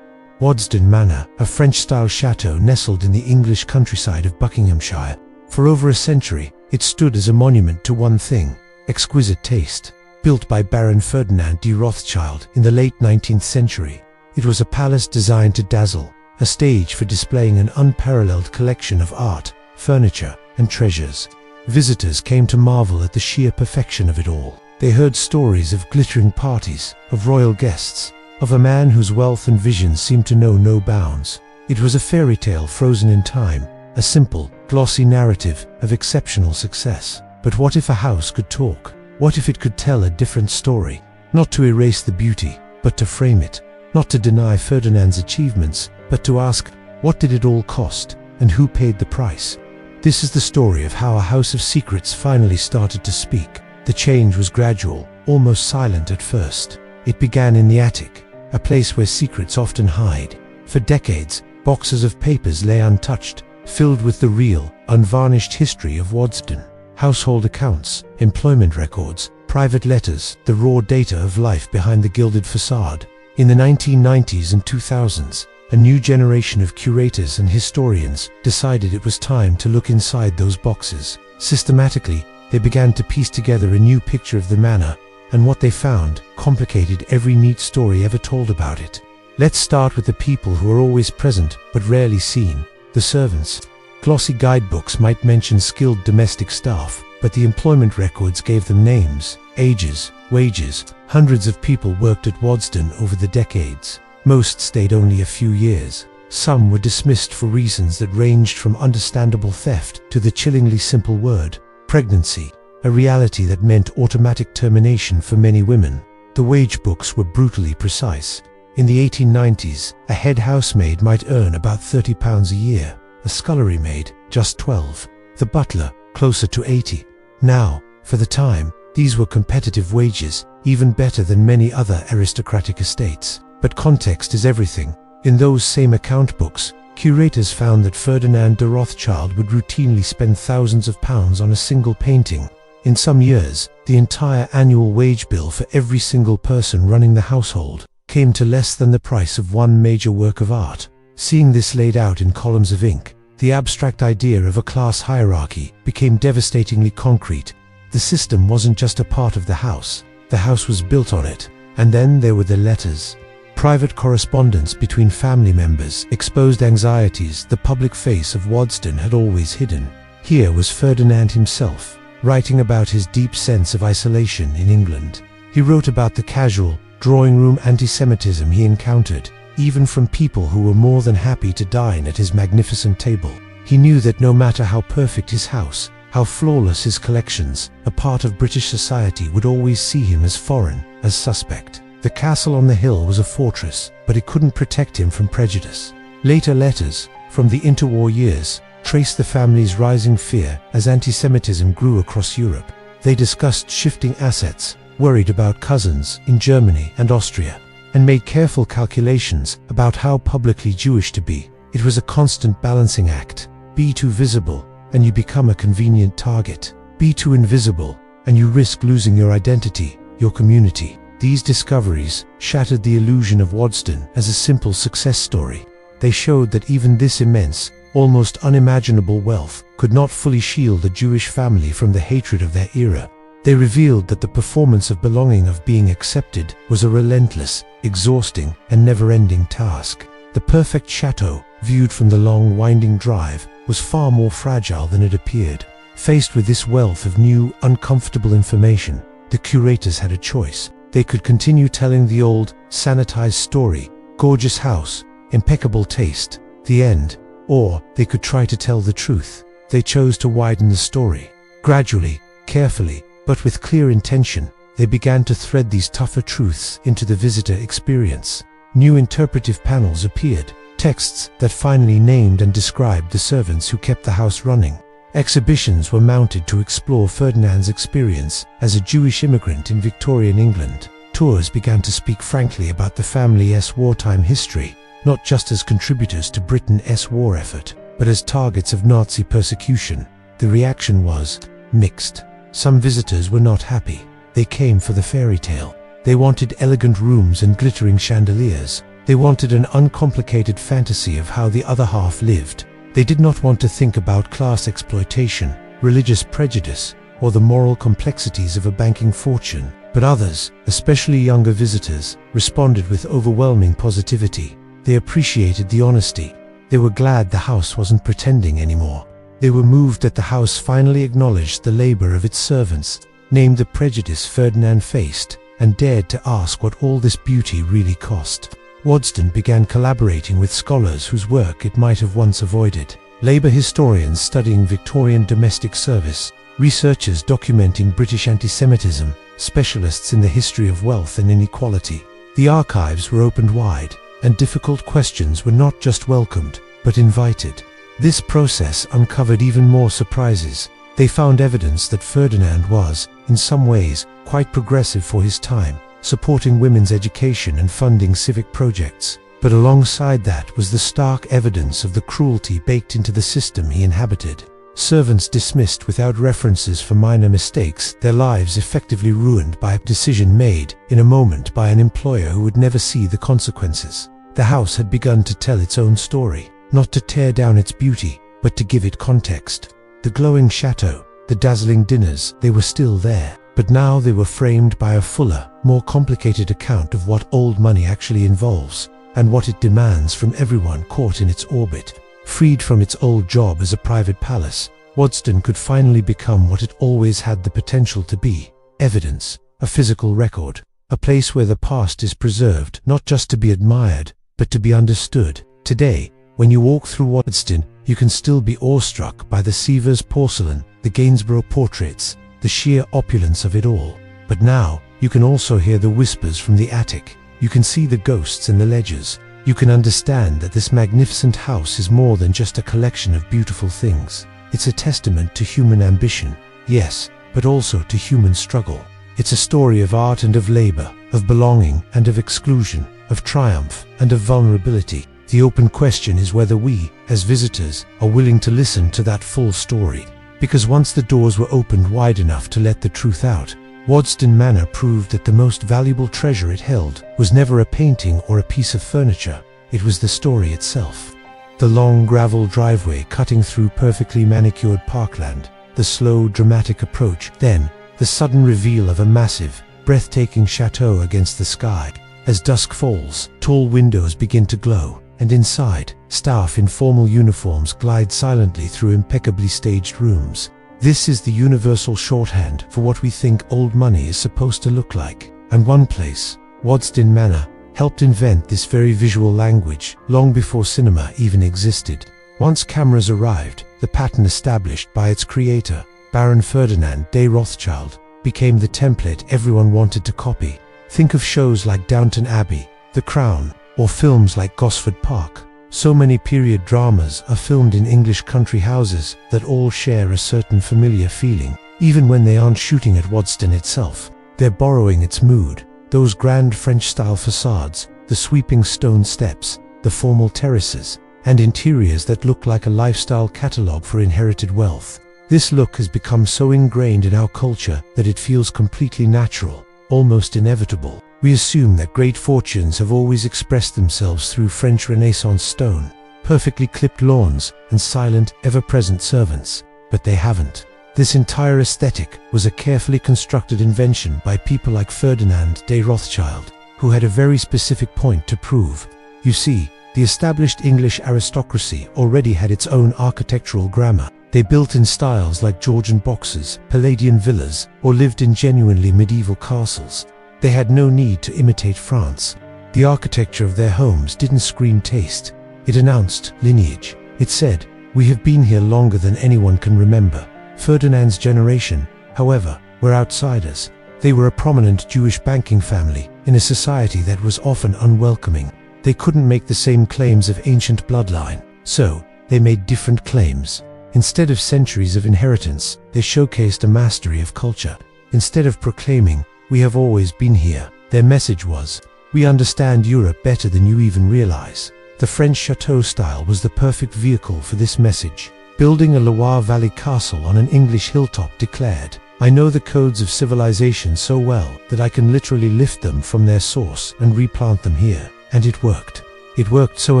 A: Waddesdon Manor, a French-style château nestled in the English countryside of Buckinghamshire. For over a century, it stood as a monument to one thing: exquisite taste. Built by Baron Ferdinand de Rothschild in the late 19th century, it was a palace designed to dazzle, a stage for displaying an unparalleled collection of art, furniture, and treasures. Visitors came to marvel at the sheer perfection of it all. They heard stories of glittering parties, of royal guests, of a man whose wealth and vision seemed to know no bounds. It was a fairy tale frozen in time, a simple, glossy narrative of exceptional success. But what if a house could talk? What if it could tell a different story? Not to erase the beauty, but to frame it. Not to deny Ferdinand's achievements, but to ask, what did it all cost, and who paid the price? This is the story of how a house of secrets finally started to speak. The change was gradual, almost silent at first. It began in the attic, a place where secrets often hide. For decades, boxes of papers lay untouched, filled with the real, unvarnished history of Waddesdon. Household accounts, employment records, private letters, the raw data of life behind the gilded facade. In the 1990s and 2000s, a new generation of curators and historians decided it was time to look inside those boxes. Systematically, they began to piece together a new picture of the manor, and what they found complicated every neat story ever told about it. Let's start with the people who are always present but rarely seen: the servants. Glossy guidebooks might mention skilled domestic staff, but the employment records gave them names, ages, wages. Hundreds of people worked at Waddesdon over the decades. Most stayed only a few years. Some were dismissed for reasons that ranged from understandable theft to the chillingly simple word, pregnancy, a reality that meant automatic termination for many women. The wage books were brutally precise. In the 1890s, a head housemaid might earn about £30 a year, a scullery maid just 12, the butler closer to 80. Now, for the time, these were competitive wages, even better than many other aristocratic estates. But context is everything. In those same account books, curators found that Ferdinand de Rothschild would routinely spend thousands of pounds on a single painting. In some years, the entire annual wage bill for every single person running the household came to less than the price of one major work of art. Seeing this laid out in columns of ink, the abstract idea of a class hierarchy became devastatingly concrete. The system wasn't just a part of the house was built on it. And then there were the letters. Private correspondence between family members exposed anxieties the public face of Waddesdon had always hidden. Here was Ferdinand himself, writing about his deep sense of isolation in England. He wrote about the casual, drawing-room antisemitism he encountered, even from people who were more than happy to dine at his magnificent table. He knew that no matter how perfect his house, how flawless his collections, a part of British society would always see him as foreign, as suspect. The castle on the hill was a fortress, but it couldn't protect him from prejudice. Later letters, from the interwar years, traced the family's rising fear as antisemitism grew across Europe. They discussed shifting assets, worried about cousins in Germany and Austria, and made careful calculations about how publicly Jewish to be. It was a constant balancing act, Be too visible, and you become a convenient target. Be too invisible, and you risk losing your identity, your community. These discoveries shattered the illusion of Waddesdon as a simple success story. They showed that even this immense, almost unimaginable wealth could not fully shield a Jewish family from the hatred of their era. They revealed that the performance of belonging, of being accepted, was a relentless, exhausting, and never-ending task. The perfect château, viewed from the long, winding drive, was far more fragile than it appeared. Faced with this wealth of new, uncomfortable information, the curators had a choice. They could continue telling the old, sanitized story, gorgeous house, impeccable taste, the end, or they could try to tell the truth. They chose to widen the story. Gradually, carefully, but with clear intention, they began to thread these tougher truths into the visitor experience. New interpretive panels appeared, texts that finally named and described the servants who kept the house running. Exhibitions were mounted to explore Ferdinand's experience as a Jewish immigrant in Victorian England. Tours began to speak frankly about the family's wartime history, not just as contributors to Britain's war effort, but as targets of Nazi persecution. The reaction was mixed. Some visitors were not happy. They came for the fairy tale. They wanted elegant rooms and glittering chandeliers. They wanted an uncomplicated fantasy of how the other half lived. They did not want to think about class exploitation, religious prejudice, or the moral complexities of a banking fortune. But others, especially younger visitors, responded with overwhelming positivity. They appreciated the honesty. They were glad the house wasn't pretending anymore. They were moved that the house finally acknowledged the labor of its servants, named the prejudice Ferdinand faced, and dared to ask what all this beauty really cost. Waddesdon began collaborating with scholars whose work it might have once avoided. Labor historians studying Victorian domestic service, researchers documenting British antisemitism, specialists in the history of wealth and inequality. The archives were opened wide, and difficult questions were not just welcomed, but invited. This process uncovered even more surprises. They found evidence that Ferdinand was, in some ways, quite progressive for his time, supporting women's education and funding civic projects. But alongside that was the stark evidence of the cruelty baked into the system he inhabited. Servants dismissed without references for minor mistakes, their lives effectively ruined by a decision made in a moment by an employer who would never see the consequences. The house had begun to tell its own story, not to tear down its beauty, but to give it context. The glowing château, the dazzling dinners, they were still there, but now they were framed by a fuller, more complicated account of what old money actually involves, and what it demands from everyone caught in its orbit. Freed from its old job as a private palace, Waddesdon could finally become what it always had the potential to be: evidence, a physical record, a place where the past is preserved, not just to be admired, but to be understood. Today, when you walk through Waddesdon, you can still be awestruck by the Sievers porcelain, the Gainsborough portraits, the sheer opulence of it all. But now, you can also hear the whispers from the attic. You can see the ghosts in the ledgers. You can understand that this magnificent house is more than just a collection of beautiful things. It's a testament to human ambition, yes, but also to human struggle. It's a story of art and of labor, of belonging and of exclusion, of triumph and of vulnerability. The open question is whether we, as visitors, are willing to listen to that full story. Because once the doors were opened wide enough to let the truth out, Waddesdon Manor proved that the most valuable treasure it held was never a painting or a piece of furniture. It was the story itself. The long gravel driveway cutting through perfectly manicured parkland, the slow, dramatic approach, then the sudden reveal of a massive, breathtaking château against the sky. As dusk falls, tall windows begin to glow, and inside, staff in formal uniforms glide silently through impeccably staged rooms. This is the universal shorthand for what we think old money is supposed to look like. And one place, Waddesdon Manor, helped invent this very visual language long before cinema even existed. Once cameras arrived, the pattern established by its creator, Baron Ferdinand de Rothschild, became the template everyone wanted to copy. Think of shows like Downton Abbey, The Crown, or films like Gosford Park. So many period dramas are filmed in English country houses that all share a certain familiar feeling. Even when they aren't shooting at Waddesdon itself, they're borrowing its mood. Those grand French-style facades, the sweeping stone steps, the formal terraces, and interiors that look like a lifestyle catalogue for inherited wealth. This look has become so ingrained in our culture that it feels completely natural, almost inevitable. We assume that great fortunes have always expressed themselves through French Renaissance stone, perfectly clipped lawns, and silent, ever-present servants. But they haven't. This entire aesthetic was a carefully constructed invention by people like Ferdinand de Rothschild, who had a very specific point to prove. You see, the established English aristocracy already had its own architectural grammar. They built in styles like Georgian boxes, Palladian villas, or lived in genuinely medieval castles. They had no need to imitate France. The architecture of their homes didn't scream taste. It announced lineage. It said, "We have been here longer than anyone can remember." Ferdinand's generation, however, were outsiders. They were a prominent Jewish banking family in a society that was often unwelcoming. They couldn't make the same claims of ancient bloodline, so they made different claims. Instead of centuries of inheritance, they showcased a mastery of culture. Instead of proclaiming, "We have always been here," their message was, "We understand Europe better than you even realize." The French château style was the perfect vehicle for this message. Building a Loire Valley castle on an English hilltop declared, "I know the codes of civilization so well that I can literally lift them from their source and replant them here." And it worked. It worked so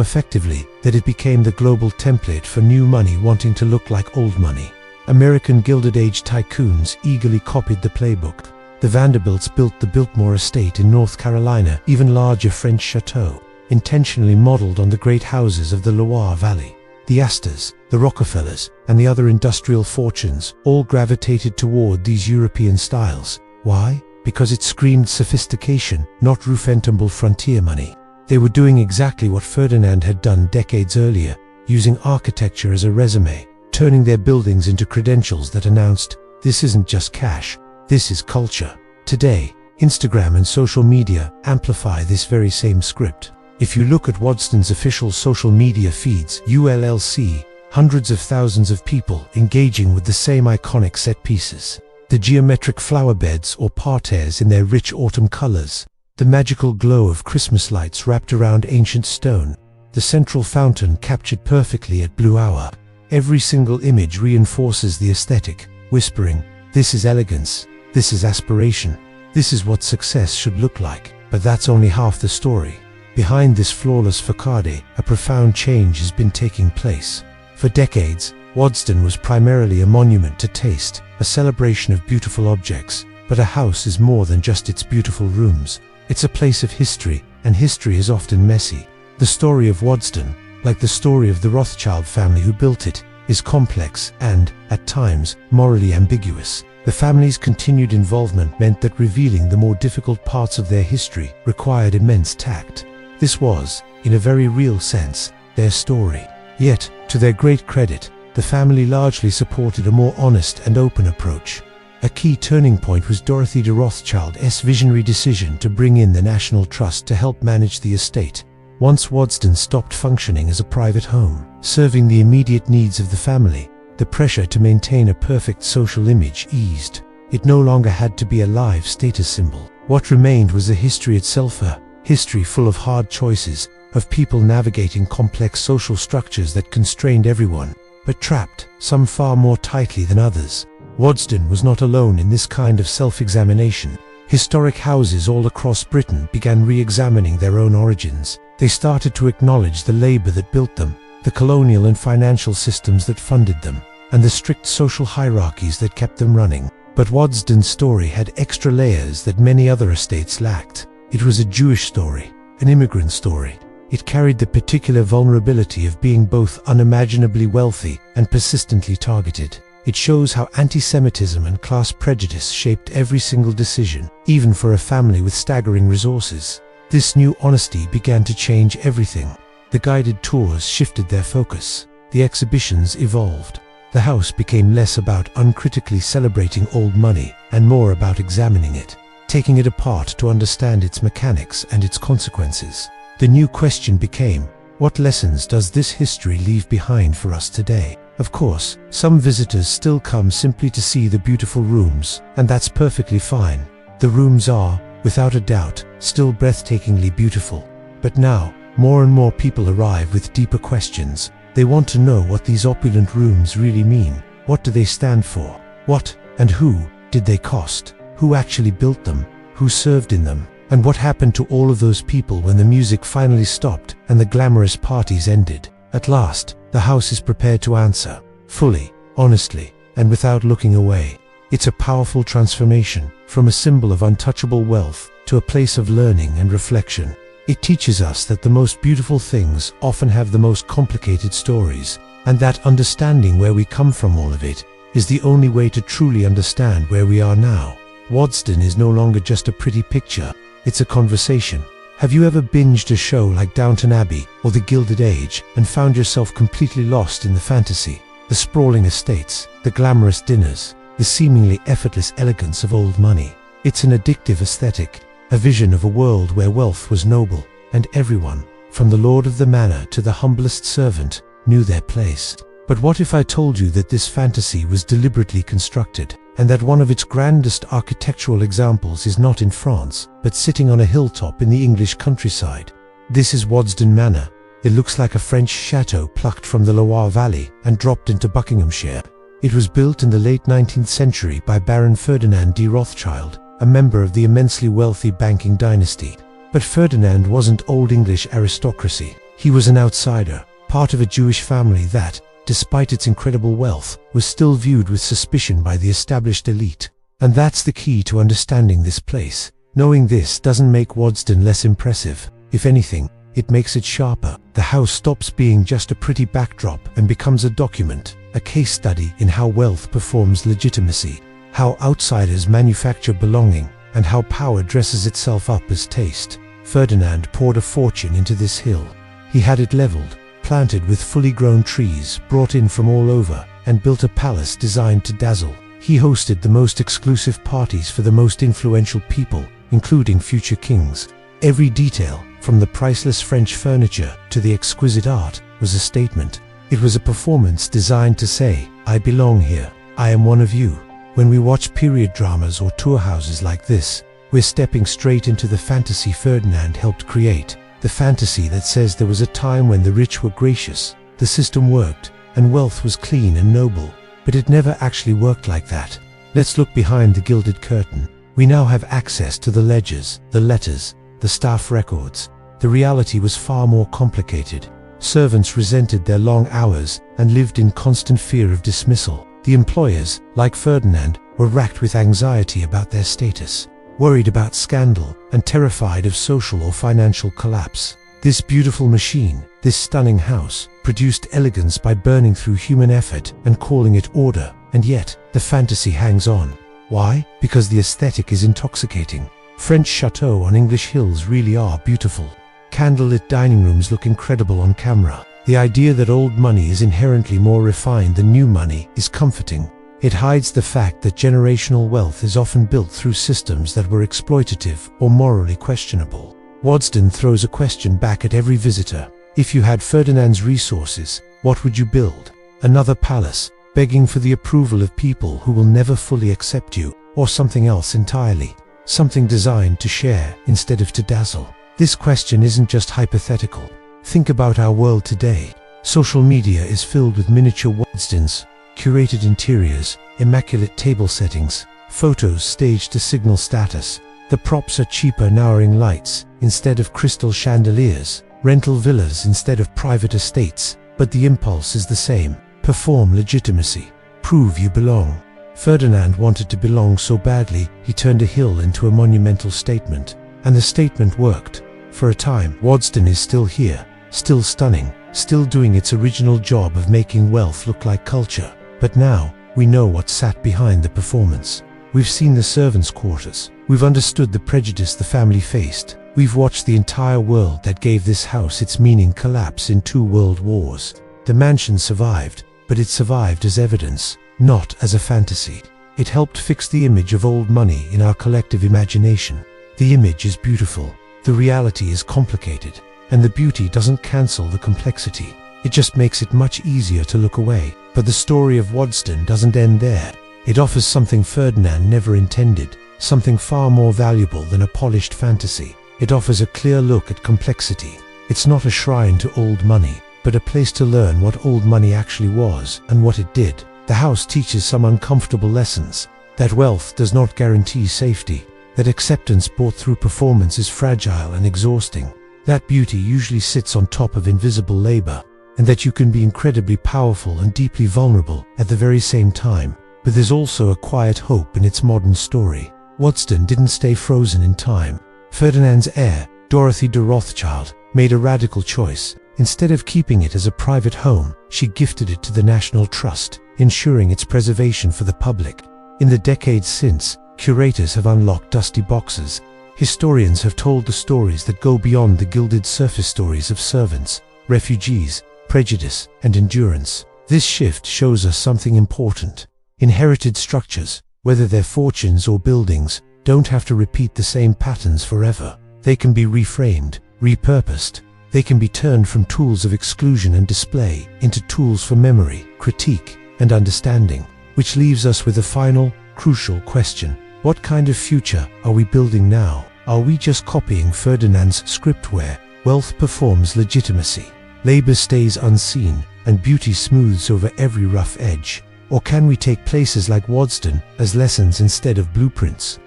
A: effectively that it became the global template for new money wanting to look like old money. American Gilded Age tycoons eagerly copied the playbook. The Vanderbilts built the Biltmore estate in North Carolina, even larger French chateau, intentionally modeled on the great houses of the Loire Valley. The Astors, the Rockefellers, and the other industrial fortunes all gravitated toward these European styles. Why? Because it screamed sophistication, not roof-entamble frontier money. They were doing exactly what Ferdinand had done decades earlier, using architecture as a resume, turning their buildings into credentials that announced, "This isn't just cash, this is culture." Today, Instagram and social media amplify this very same script. If you look at Waddesdon's official social media feeds, you'll see hundreds of thousands of people engaging with the same iconic set pieces. The geometric flower beds or parterres in their rich autumn colors, the magical glow of Christmas lights wrapped around ancient stone, the central fountain captured perfectly at blue hour. Every single image reinforces the aesthetic, whispering, "This is elegance, this is aspiration, this is what success should look like." But that's only half the story. Behind this flawless facade, a profound change has been taking place. For decades, Waddesdon was primarily a monument to taste, a celebration of beautiful objects. But a house is more than just its beautiful rooms. It's a place of history, and history is often messy. The story of Waddesdon, like the story of the Rothschild family who built it, is complex and, at times, morally ambiguous. The family's continued involvement meant that revealing the more difficult parts of their history required immense tact. This was, in a very real sense, their story. Yet, to their great credit, the family largely supported a more honest and open approach. A key turning point was Dorothy de Rothschild's visionary decision to bring in the National Trust to help manage the estate. Once Waddesdon stopped functioning as a private home, serving the immediate needs of the family, the pressure to maintain a perfect social image eased. It no longer had to be a live status symbol. What remained was the history itself, a history full of hard choices, of people navigating complex social structures that constrained everyone, but trapped some far more tightly than others. Waddesdon was not alone in this kind of self-examination. Historic houses all across Britain began re-examining their own origins. They started to acknowledge the labor that built them, the colonial and financial systems that funded them, and the strict social hierarchies that kept them running. But Waddesdon's story had extra layers that many other estates lacked. It was a Jewish story, an immigrant story. It carried the particular vulnerability of being both unimaginably wealthy and persistently targeted. It shows how antisemitism and class prejudice shaped every single decision, even for a family with staggering resources. This new honesty began to change everything. The guided tours shifted their focus. The exhibitions evolved. The house became less about uncritically celebrating old money and more about examining it, taking it apart to understand its mechanics and its consequences. The new question became, what lessons does this history leave behind for us today? Of course, some visitors still come simply to see the beautiful rooms, and that's perfectly fine. The rooms are, without a doubt, still breathtakingly beautiful. But now, more and more people arrive with deeper questions. They want to know what these opulent rooms really mean. What do they stand for? What and who did they cost? Who actually built them? Who served in them? And what happened to all of those people when the music finally stopped and the glamorous parties ended? At last, the house is prepared to answer, fully, honestly, and without looking away. It's a powerful transformation, from a symbol of untouchable wealth to a place of learning and reflection. It teaches us that the most beautiful things often have the most complicated stories, and that understanding where we come from, all of it, is the only way to truly understand where we are now. Waddesdon is no longer just a pretty picture, it's a conversation. Have you ever binged a show like Downton Abbey or The Gilded Age and found yourself completely lost in the fantasy? The sprawling estates, the glamorous dinners, the seemingly effortless elegance of old money. It's an addictive aesthetic, a vision of a world where wealth was noble, and everyone, from the lord of the manor to the humblest servant, knew their place. But what if I told you that this fantasy was deliberately constructed, and that one of its grandest architectural examples is not in France, but sitting on a hilltop in the English countryside? This is Waddesdon Manor. It looks like a French château plucked from the Loire Valley and dropped into Buckinghamshire. It was built in the late 19th century by Baron Ferdinand de Rothschild, a member of the immensely wealthy banking dynasty. But Ferdinand wasn't Old English aristocracy. He was an outsider, part of a Jewish family that, despite its incredible wealth, was still viewed with suspicion by the established elite. And that's the key to understanding this place. Knowing this doesn't make Waddesdon less impressive. If anything, it makes it sharper. The house stops being just a pretty backdrop and becomes a document, a case study in how wealth performs legitimacy, how outsiders manufacture belonging, and how power dresses itself up as taste. Ferdinand poured a fortune into this hill. He had it leveled, planted with fully grown trees brought in from all over, and built a palace designed to dazzle. He hosted the most exclusive parties for the most influential people, including future kings. Every detail, from the priceless French furniture to the exquisite art, was a statement. It was a performance designed to say, I belong here, I am one of you. When we watch period dramas or tour houses like this, we're stepping straight into the fantasy Ferdinand helped create. The fantasy that says there was a time when the rich were gracious, the system worked, and wealth was clean and noble. But it never actually worked like that. Let's look behind the gilded curtain. We now have access to the ledgers, the letters, the staff records. The reality was far more complicated. Servants resented their long hours and lived in constant fear of dismissal. The employers, like Ferdinand, were racked with anxiety about their status, worried about scandal, and terrified of social or financial collapse. This beautiful machine, this stunning house, produced elegance by burning through human effort and calling it order, and yet, the fantasy hangs on. Why? Because the aesthetic is intoxicating. French châteaux on English hills really are beautiful. Candlelit dining rooms look incredible on camera. The idea that old money is inherently more refined than new money is comforting. It hides the fact that generational wealth is often built through systems that were exploitative or morally questionable. Waddesdon throws a question back at every visitor. If you had Ferdinand's resources, what would you build? Another palace, begging for the approval of people who will never fully accept you, or something else entirely? Something designed to share instead of to dazzle? This question isn't just hypothetical. Think about our world today. Social media is filled with miniature Waddesdons, curated interiors, immaculate table settings, photos staged to signal status. The props are cheaper Nowering lights instead of crystal chandeliers, rental villas instead of private estates, but the impulse is the same. Perform legitimacy. Prove you belong. Ferdinand wanted to belong so badly, he turned a hill into a monumental statement. And the statement worked. For a time, Waddesdon is still here, still stunning, still doing its original job of making wealth look like culture. But now, we know what sat behind the performance. We've seen the servants' quarters. We've understood the prejudice the family faced. We've watched the entire world that gave this house its meaning collapse in 2 world wars. The mansion survived, but it survived as evidence, not as a fantasy. It helped fix the image of old money in our collective imagination. The image is beautiful. The reality is complicated. And the beauty doesn't cancel the complexity. It just makes it much easier to look away. But the story of Waddesdon doesn't end there. It offers something Ferdinand never intended, something far more valuable than a polished fantasy. It offers a clear look at complexity. It's not a shrine to old money, but a place to learn what old money actually was and what it did. The house teaches some uncomfortable lessons. That wealth does not guarantee safety. That acceptance bought through performance is fragile and exhausting. That beauty usually sits on top of invisible labor. And that you can be incredibly powerful and deeply vulnerable at the very same time. But there's also a quiet hope in its modern story. Waddesdon didn't stay frozen in time. Ferdinand's heir, Dorothy de Rothschild, made a radical choice. Instead of keeping it as a private home, she gifted it to the National Trust, ensuring its preservation for the public. In the decades since, curators have unlocked dusty boxes. Historians have told the stories that go beyond the gilded surface stories of servants, refugees, prejudice, and endurance. This shift shows us something important. Inherited structures, whether they're fortunes or buildings, don't have to repeat the same patterns forever. They can be reframed, repurposed. They can be turned from tools of exclusion and display into tools for memory, critique, and understanding. Which leaves us with a final, crucial question. What kind of future are we building now? Are we just copying Ferdinand's script where wealth performs legitimacy, labor stays unseen, and beauty smooths over every rough edge? Or can we take places like Waddesdon as lessons instead of blueprints?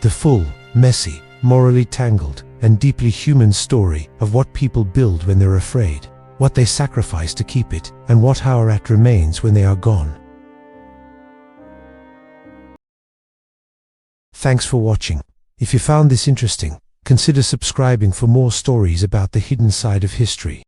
A: The full, messy, morally tangled, and deeply human story of what people build when they're afraid, what they sacrifice to keep it, and what our at remains when they are gone. Thanks for watching. If you found this interesting, consider subscribing for more stories about the hidden side of history.